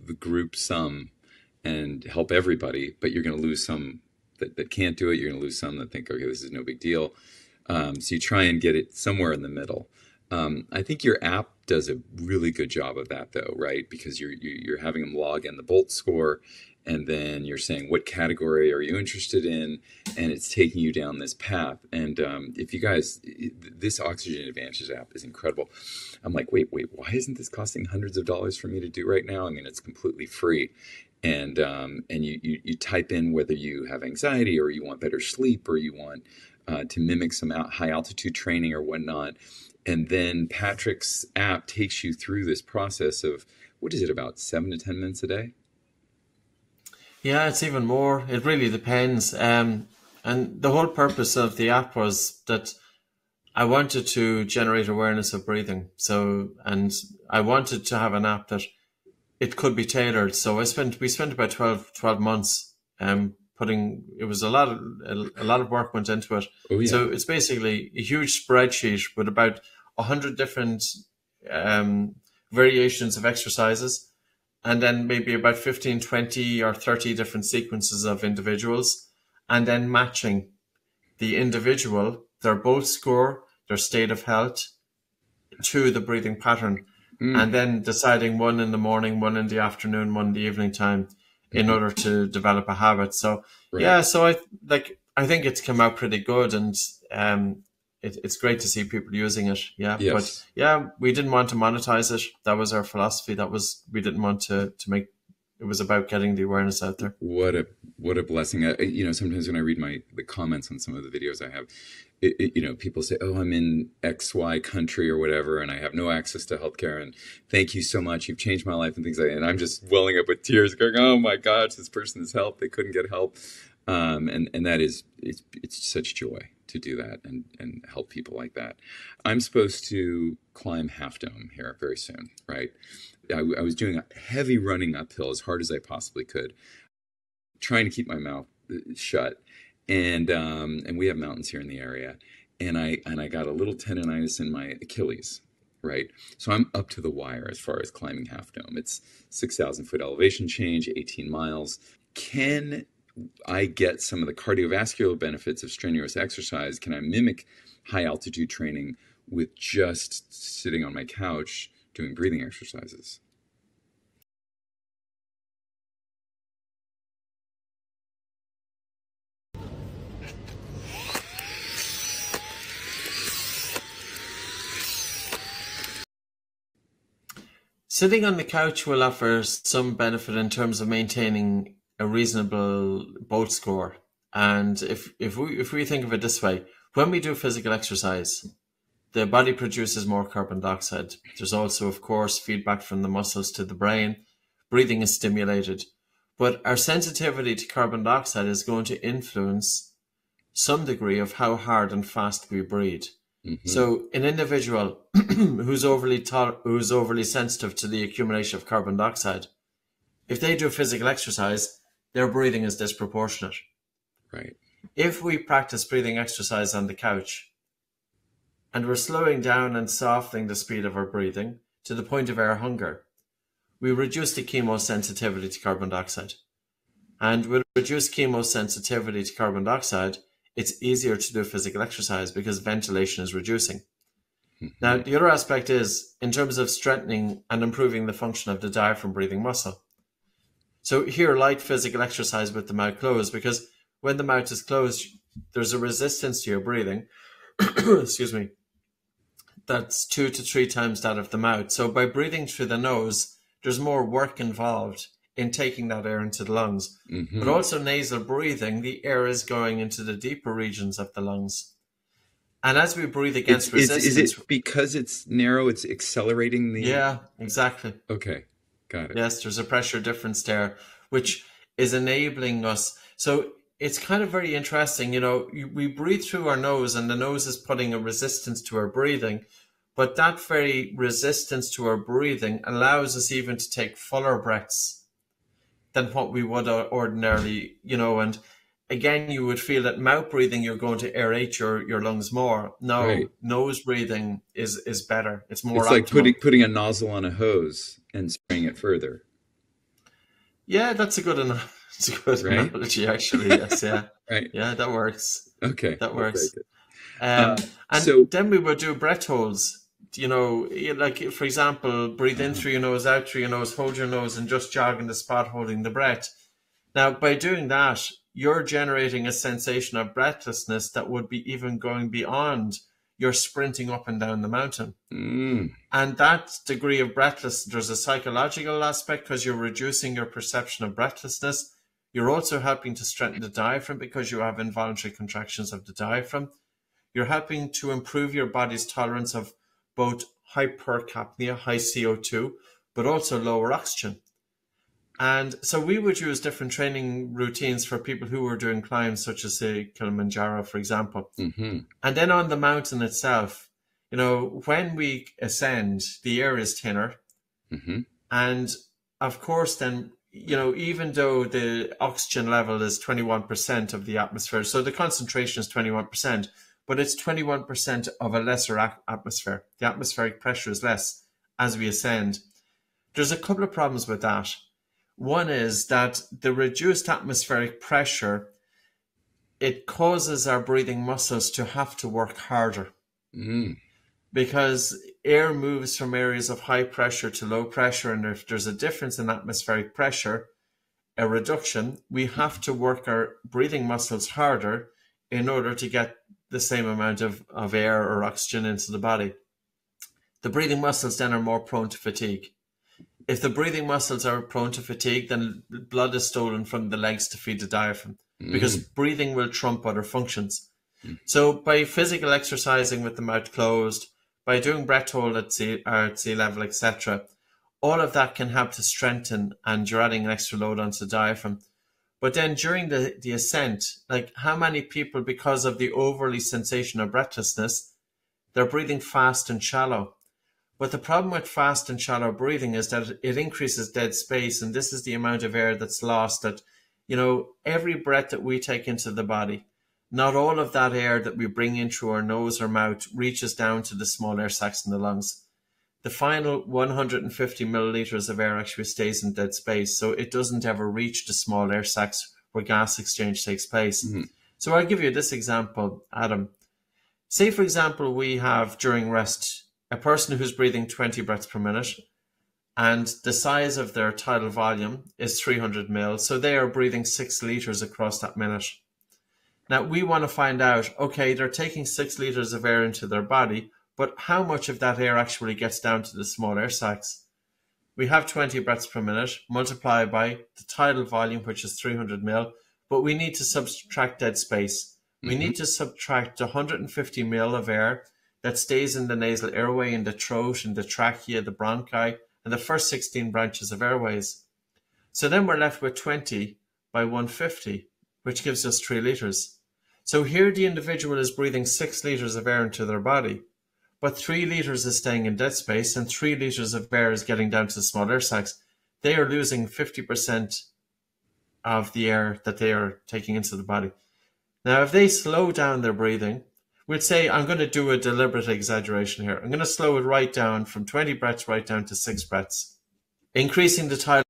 the group some and help everybody, but you're going to lose some that can't do it. You're going to lose some that think, okay, this is no big deal. So you try and get it somewhere in the middle. I think your app does a really good job of that, though, right? Because you're having them log in the Bolt score, and then you're saying, what category are you interested in? And it's taking you down this path. And if you guys, this Oxygen Advantage app is incredible. I'm like, wait, why isn't this costing hundreds of dollars for me to do right now? I mean, it's completely free. And you type in whether you have anxiety, or you want better sleep, or you want to mimic some high altitude training or whatnot. And then Patrick's app takes you through this process of, what is it, about 7 to 10 minutes a day? Yeah, it's even more. It really depends. And the whole purpose of the app was that I wanted to generate awareness of breathing. And I wanted to have an app that it could be tailored. So we spent about 12 months it was a lot of work went into it. Oh, yeah. So it's basically a huge spreadsheet with about 100 different variations of exercises, and then maybe about 15, 20 or 30 different sequences of individuals, and then matching the individual, their Bolt score, their state of health, to the breathing pattern, and then deciding one in the morning, one in the afternoon, one in the evening time, in order to develop a habit. So right. Yeah, so I think it's come out pretty good, and it's great to see people using it. Yeah, yes. But yeah, we didn't want to monetize it. That was our philosophy. We didn't want to make. It was about getting the awareness out there. What a blessing. Sometimes when I read the comments on some of the videos I have, people say, oh, I'm in XY country or whatever, and I have no access to healthcare, and thank you so much. You've changed my life and things like that. And I'm just welling up with tears going, oh my gosh, this person has help. They couldn't get help. And that is, it's such joy to do that and help people like that. I'm supposed to climb Half Dome here very soon, right? I was doing a heavy running uphill as hard as I possibly could, trying to keep my mouth shut. And we have mountains here in the area. And I got a little tendonitis in my Achilles. right? So I'm up to the wire as far as climbing Half Dome. It's 6,000 foot elevation change, 18 miles. Can I get some of the cardiovascular benefits of strenuous exercise? Can I mimic high altitude training with just sitting on my couch doing breathing exercises? Sitting on the couch will offer some benefit in terms of maintaining a reasonable bolt score. And if we think of it this way, when we do physical exercise, the body produces more carbon dioxide. There's also, of course, feedback from the muscles to the brain. Breathing is stimulated. But our sensitivity to carbon dioxide is going to influence some degree of how hard and fast we breathe. Mm-hmm. So an individual who's overly sensitive to the accumulation of carbon dioxide, if they do physical exercise, their breathing is disproportionate. Right. If we practice breathing exercise on the couch and we're slowing down and softening the speed of our breathing to the point of air hunger, we reduce the chemosensitivity to carbon dioxide. And with reduced chemosensitivity to carbon dioxide, it's easier to do physical exercise because ventilation is reducing. Mm-hmm. Now, the other aspect is in terms of strengthening and improving the function of the diaphragm breathing muscle. So here, light physical exercise with the mouth closed, because when the mouth is closed, there's a resistance to your breathing, excuse me, that's 2 to 3 times that of the mouth. So by breathing through the nose, there's more work involved in taking that air into the lungs. Mm-hmm. But also nasal breathing, the air is going into the deeper regions of the lungs. And as we breathe against resistance... Is it because it's narrow, it's accelerating the... Yeah, exactly. Okay, got it. Yes, there's a pressure difference there, which is enabling us. So it's kind of very interesting. You know, we breathe through our nose and the nose is putting a resistance to our breathing. But that very resistance to our breathing allows us even to take fuller breaths than what we would ordinarily, you know, and again, you would feel that mouth breathing, you're going to aerate your lungs more. No, right. Nose breathing is better. It's more optimal. It's like putting a nozzle on a hose and spraying it further. Yeah, that's a good analogy, actually. Yes, yeah. Right. Yeah, that works. Okay. That works. And then we would do breath holds. You know, like, for example, breathe in through your nose, out through your nose, hold your nose, and just jog in the spot holding the breath. Now, by doing that, you're generating a sensation of breathlessness that would be even going beyond your sprinting up and down the mountain. Mm. And that degree of breathlessness, there's a psychological aspect because you're reducing your perception of breathlessness. You're also helping to strengthen the diaphragm because you have involuntary contractions of the diaphragm. You're helping to improve your body's tolerance of both hypercapnia, high CO2, but also lower oxygen. And so we would use different training routines for people who were doing climbs, such as say Kilimanjaro, for example. Mm-hmm. And then on the mountain itself, you know, when we ascend, the air is thinner. Mm-hmm. And of course, then, you know, even though the oxygen level is 21% of the atmosphere, so the concentration is 21%, but it's 21% of a lesser atmosphere. The atmospheric pressure is less as we ascend. There's a couple of problems with that. One is that the reduced atmospheric pressure, it causes our breathing muscles to have to work harder. Mm. Because air moves from areas of high pressure to low pressure, and if there's a difference in atmospheric pressure, a reduction, we have to work our breathing muscles harder in order to get the same amount of air or oxygen into the body. The breathing muscles then are more prone to fatigue. If the breathing muscles are prone to fatigue, then blood is stolen from the legs to feed the diaphragm because breathing will trump other functions. So by physical exercising with the mouth closed, by doing breath hold at sea level, etc., all of that can help to strengthen, and you're adding an extra load onto the diaphragm. But then during the ascent, like how many people, because of the overly sensation of breathlessness, they're breathing fast and shallow. But the problem with fast and shallow breathing is that it increases dead space. And this is the amount of air that's lost, that, you know, every breath that we take into the body, not all of that air that we bring in through our nose or mouth reaches down to the small air sacs in the lungs. the final 150 milliliters of air actually stays in dead space. So it doesn't ever reach the small air sacs where gas exchange takes place. Mm-hmm. So I'll give you this example, Adam. Say, for example, we have during rest a person who's breathing 20 breaths per minute, and the size of their tidal volume is 300 ml. So they are breathing 6 liters across that minute. Now, we want to find out, okay, they're taking 6 liters of air into their body, but how much of that air actually gets down to the small air sacs? We have 20 breaths per minute, multiplied by the tidal volume, which is 300 ml, but we need to subtract dead space. We need to subtract 150 ml of air that stays in the nasal airway, in the throat, in the trachea, the bronchi, and the first 16 branches of airways. So then we're left with 20 by 150, which gives us 3 liters. So here the individual is breathing 6 liters of air into their body, but 3 liters is staying in dead space and 3 liters of air is getting down to the small air sacs. They are losing 50% of the air that they are taking into the body. Now, if they slow down their breathing, we'd say, I'm going to do a deliberate exaggeration here. I'm going to slow it right down from 20 breaths right down to 6 breaths, increasing the tidal.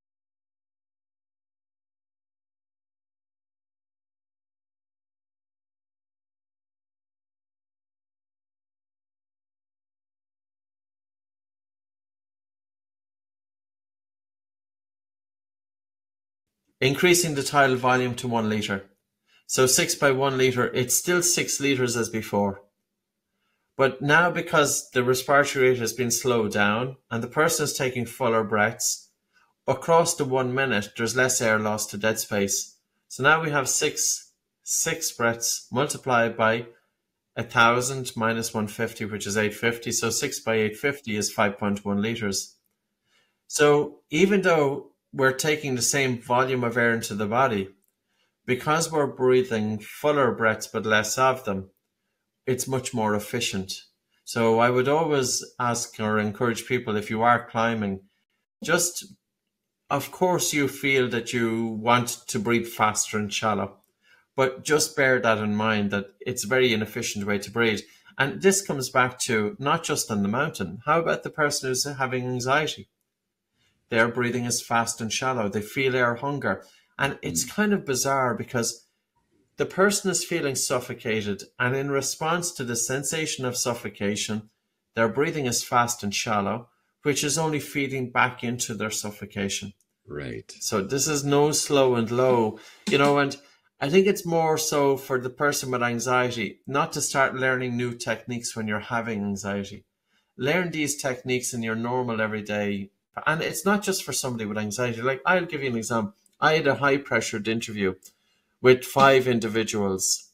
Increasing the tidal volume to 1 liter. So 6 by 1 liter, it's still 6 liters as before. But now, because the respiratory rate has been slowed down and the person is taking fuller breaths, across the 1 minute, there's less air lost to dead space. So now we have six breaths multiplied by 1,000 minus 150, which is 850. So 6 by 850 is 5.1 liters. So even though we're taking the same volume of air into the body, because we're breathing fuller breaths but less of them, it's much more efficient. So I would always ask or encourage people, if you are climbing, just, of course you feel that you want to breathe faster and shallow, but just bear that in mind, that it's a very inefficient way to breathe. And this comes back to not just on the mountain. How about the person who's having anxiety? Their breathing is fast and shallow. They feel air hunger. And it's kind of bizarre because the person is feeling suffocated, and in response to the sensation of suffocation, their breathing is fast and shallow, which is only feeding back into their suffocation. Right. So this is no slow and low, and I think it's more so for the person with anxiety, not to start learning new techniques when you're having anxiety. Learn these techniques in your normal everyday. And it's not just for somebody with anxiety. Like, I'll give you an example. I had a high-pressured interview with 5 individuals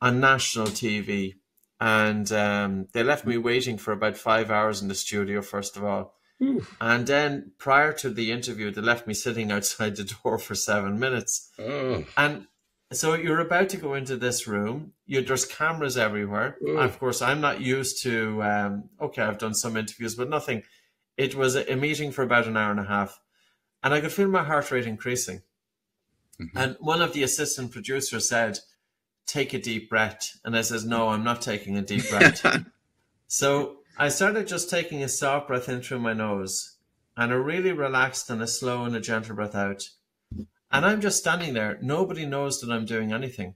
on national TV, and they left me waiting for about 5 hours in the studio, first of all. Ooh. And then prior to the interview, they left me sitting outside the door for 7 minutes. Oh. And so you're about to go into this room. There's cameras everywhere. Ooh. Of course, I'm not used to, I've done some interviews, but nothing. It was a meeting for about an hour and a half, and I could feel my heart rate increasing. Mm-hmm. And one of the assistant producers said, take a deep breath. And I says, no, I'm not taking a deep breath. So I started just taking a soft breath in through my nose, and a really relaxed and a slow and a gentle breath out. And I'm just standing there. Nobody knows that I'm doing anything.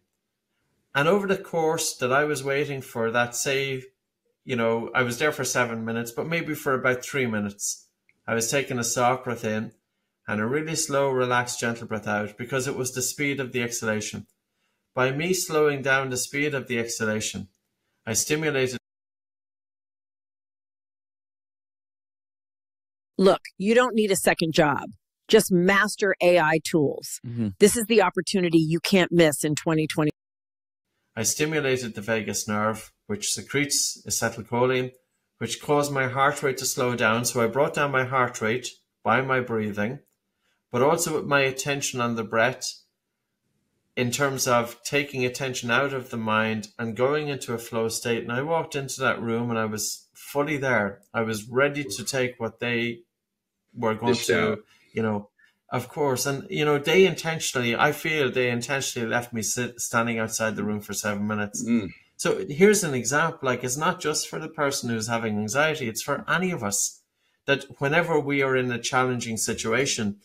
And over the course that I was waiting for that, say, I was there for 7 minutes, but maybe for about 3 minutes, I was taking a soft breath in and a really slow, relaxed, gentle breath out, because it was the speed of the exhalation. By me slowing down the speed of the exhalation, I stimulated. Look, you don't need a second job. Just master AI tools. Mm-hmm. This is the opportunity you can't miss in 2020. I stimulated the vagus nerve, which secretes acetylcholine, which caused my heart rate to slow down. So I brought down my heart rate by my breathing, but also with my attention on the breath, in terms of taking attention out of the mind and going into a flow state. And I walked into that room and I was fully there. I was ready to take what they were going to, of course. And, I feel they intentionally left me standing outside the room for 7 minutes. Mm. So here's an example, like it's not just for the person who's having anxiety, it's for any of us, that whenever we are in a challenging situation,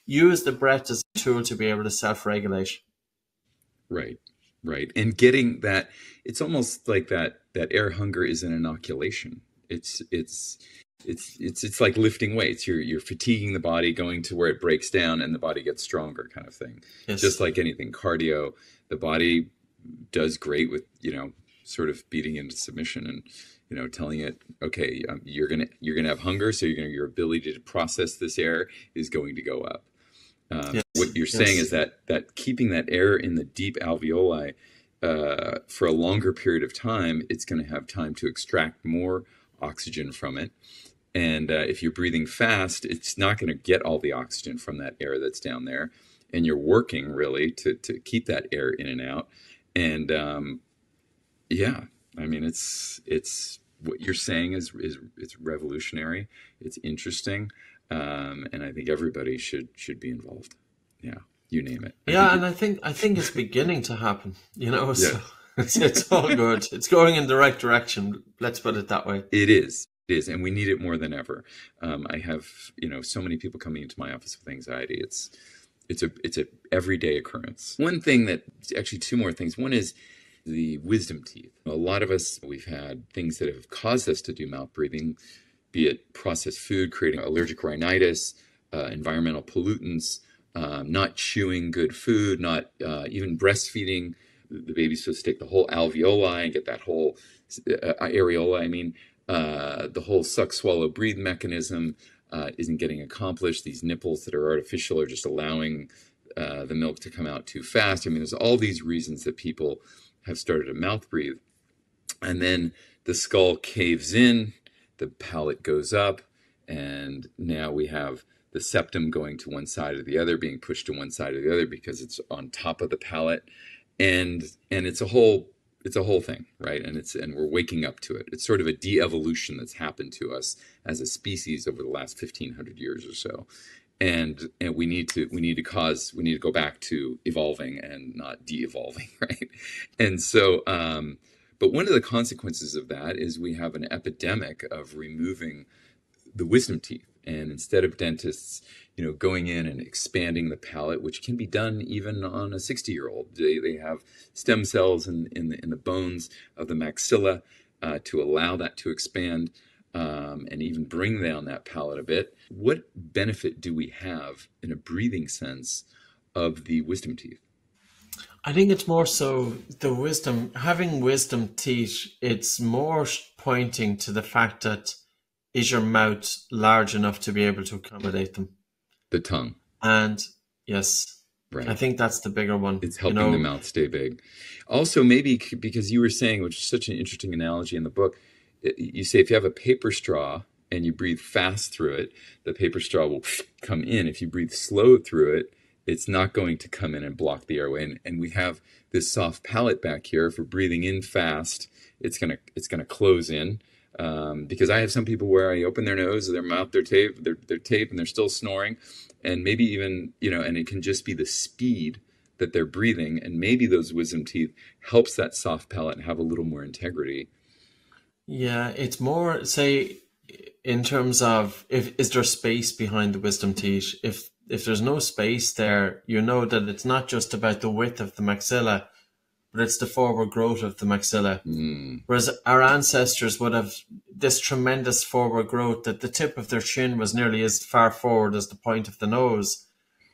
use the breath as a tool to be able to self-regulate. Right, right. And getting that, it's almost like that air hunger is an inoculation. It's like lifting weights. You're fatiguing the body, going to where it breaks down and the body gets stronger, kind of thing. Yes. Just like anything, cardio, the body does great with, sort of beating into submission and, telling it, okay, you're gonna have hunger, so your ability to process this air is going to go up. Yes. What you're saying is that keeping that air in the deep alveoli for a longer period of time, it's going to have time to extract more oxygen from it. And if you're breathing fast, it's not going to get all the oxygen from that air that's down there. And you're working really to keep that air in and out. And it's what you're saying is it's revolutionary. It's interesting. And I think everybody should be involved. Yeah, you name it. I think it's beginning to happen. So it's all good. It's going in the right direction. Let's put it that way. It is, and we need it more than ever. I have so many people coming into my office with anxiety. It's a everyday occurrence. One thing that actually two more things. One is the wisdom teeth. A lot of us, we've had things that have caused us to do mouth breathing, be it processed food, creating allergic rhinitis, environmental pollutants, not chewing good food, not even breastfeeding. The baby's supposed to take the whole alveoli and get that whole areola. The whole suck, swallow, breathe mechanism isn't getting accomplished. These nipples that are artificial are just allowing the milk to come out too fast. There's all these reasons that people have started to mouth breathe. And then the skull caves in, the palate goes up, and now we have the septum going to one side or the other, being pushed to one side or the other because it's on top of the palate, and it's a whole thing, right? And we're waking up to it. It's sort of a de-evolution that's happened to us as a species over the last 1,500 years or so, and we need to go back to evolving and not de-evolving, right? And so. But one of the consequences of that is we have an epidemic of removing the wisdom teeth. And instead of dentists, going in and expanding the palate, which can be done even on a 60-year-old, they have stem cells in the bones of the maxilla to allow that to expand and even bring down that palate a bit. What benefit do we have in a breathing sense of the wisdom teeth? I think it's more so having wisdom teeth, it's more pointing to the fact that is your mouth large enough to be able to accommodate them? The tongue. And yes, right. I think that's the bigger one. It's helping the mouth stay big. Also, maybe because you were saying, which is such an interesting analogy in the book, you say if you have a paper straw and you breathe fast through it, the paper straw will come in. If you breathe slow through it, it's not going to come in and block the airway. And we have this soft palate back here. If we're breathing in fast, it's gonna close in. Because I have some people where I open their nose, their mouth, their tape, and they're still snoring, and maybe even and it can just be the speed that they're breathing, and maybe those wisdom teeth helps that soft palate have a little more integrity. Yeah, it's more say in terms of is there space behind the wisdom teeth? If there's no space there, that it's not just about the width of the maxilla, but it's the forward growth of the maxilla. Whereas our ancestors would have this tremendous forward growth that the tip of their chin was nearly as far forward as the point of the nose.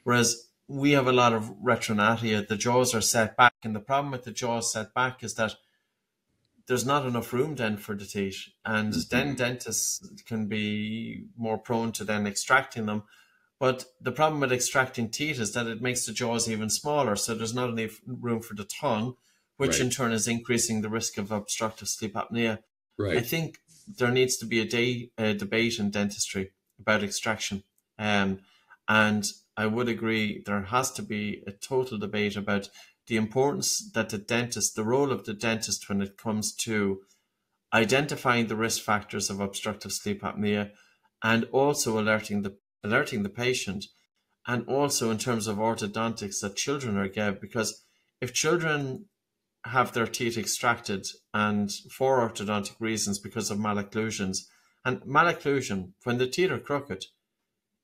Whereas we have a lot of retronatia, the jaws are set back. And the problem with the jaws set back is that there's not enough room then for the teeth. And then dentists can be more prone to then extracting them. But the problem with extracting teeth is that it makes the jaws even smaller. So there's not enough room for the tongue, which in turn is increasing the risk of obstructive sleep apnea. Right. I think there needs to be a debate in dentistry about extraction. And I would agree there has to be a total debate about the importance that the role of the dentist when it comes to identifying the risk factors of obstructive sleep apnea and also alerting the patient, and also in terms of orthodontics that children are given, because if children have their teeth extracted, and for orthodontic reasons because of malocclusions. And malocclusion, when the teeth are crooked,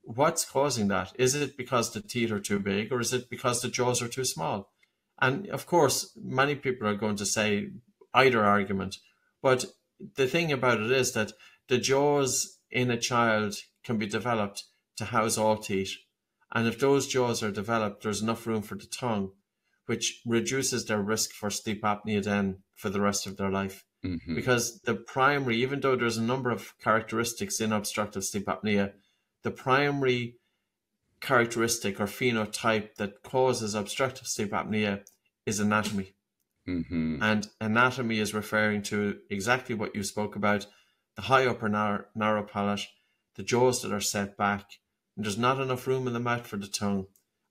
what's causing that? Is it because the teeth are too big, or is it because the jaws are too small? And of course, many people are going to say either argument. But the thing about it is that the jaws in a child can be developed to house all teeth. And if those jaws are developed, there's enough room for the tongue, which reduces their risk for sleep apnea then for the rest of their life. Mm-hmm. Because the primary, even though there's a number of characteristics in obstructive sleep apnea, the primary characteristic or phenotype that causes obstructive sleep apnea is anatomy. Mm-hmm. And anatomy is referring to exactly what you spoke about, the high upper narrow palate, the jaws that are set back, and there's not enough room in the mouth for the tongue,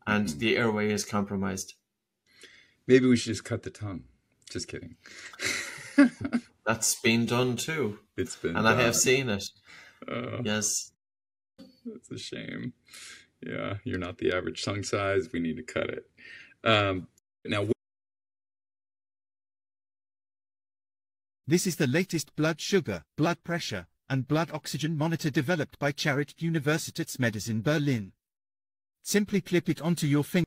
and the airway is compromised. Maybe we should just cut the tongue. Just kidding. That's been done too. It's been and done. I have seen it. Yes. That's a shame. Yeah, you're not the average tongue size. We need to cut it. Now, this is the latest blood sugar, blood pressure, and blood oxygen monitor developed by Charité Universitätsmedizin Berlin. Simply clip it onto your finger.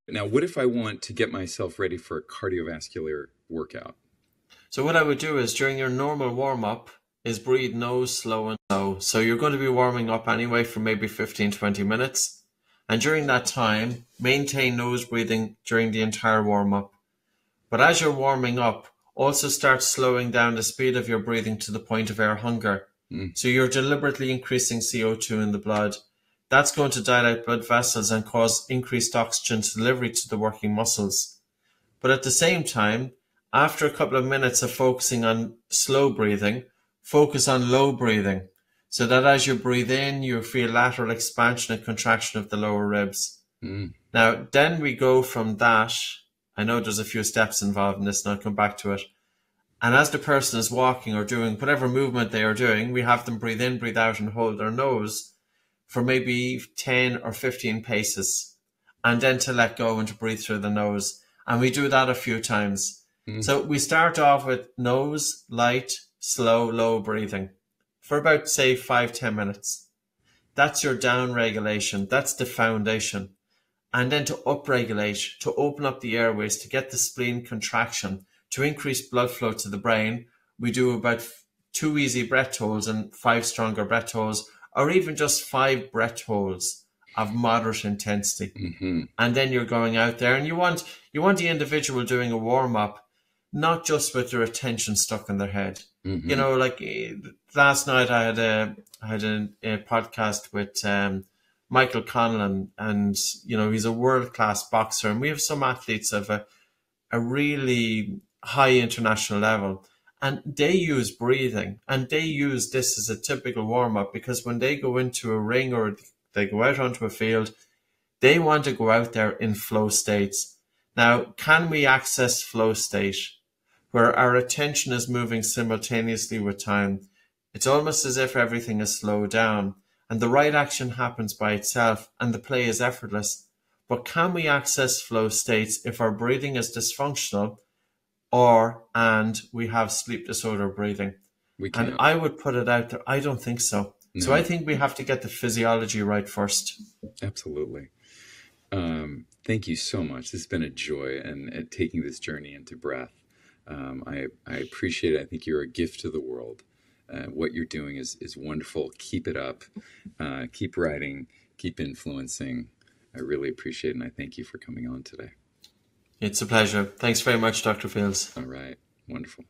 Now, what if I want to get myself ready for a cardiovascular workout? So what I would do is during your normal warm-up is breathe nose, slow and slow. So you're going to be warming up anyway for maybe 15-20 minutes. And during that time, maintain nose breathing during the entire warm-up. But as you're warming up, also start slowing down the speed of your breathing to the point of air hunger. So you're deliberately increasing CO2 in the blood. That's going to dilate blood vessels and cause increased oxygen delivery to the working muscles. But at the same time, after a couple of minutes of focusing on slow breathing, focus on low breathing, so that as you breathe in, you feel lateral expansion and contraction of the lower ribs. Now, then we go from that. I know there's a few steps involved in this, and I'll come back to it. And as the person is walking or doing whatever movement they are doing, we have them breathe in, breathe out, and hold their nose for maybe 10 or 15 paces, and then to let go and to breathe through the nose. And we do that a few times. So we start off with nose, light, slow, low breathing for about, say, 5-10 minutes. That's your down regulation. That's the foundation. And then to upregulate, to open up the airways, to get the spleen contraction, to increase blood flow to the brain, we do about 2 easy breath holds and 5 stronger breath holds, or even just 5 breath holds of moderate intensity. And then you're going out there, and you want the individual doing a warm-up, not just with their attention stuck in their head. You know, like last night I had a podcast with Michael Conlon, and you know, he's a world-class boxer, and we have some athletes of a really high international level, and they use breathing, and they use this as a typical warm-up, because when they go into a ring or they go out onto a field, they want to go out there in flow states. Now, can we access flow state where our attention is moving simultaneously with time? It's almost as if everything is slowed down, and the right action happens by itself, and the play is effortless. But can we access flow states if our breathing is dysfunctional, and we have sleep disorder breathing? We can. And I would put it out there, I don't think so. No. So I think we have to get the physiology right first. Absolutely. Thank you so much. This has been a joy, and taking this journey into breath. I appreciate it. I think you're a gift to the world. What you're doing is wonderful. Keep it up. Keep writing. Keep influencing. I really appreciate it, and I thank you for coming on today. It's a pleasure. Thanks very much, Dr. Fields. All right. Wonderful.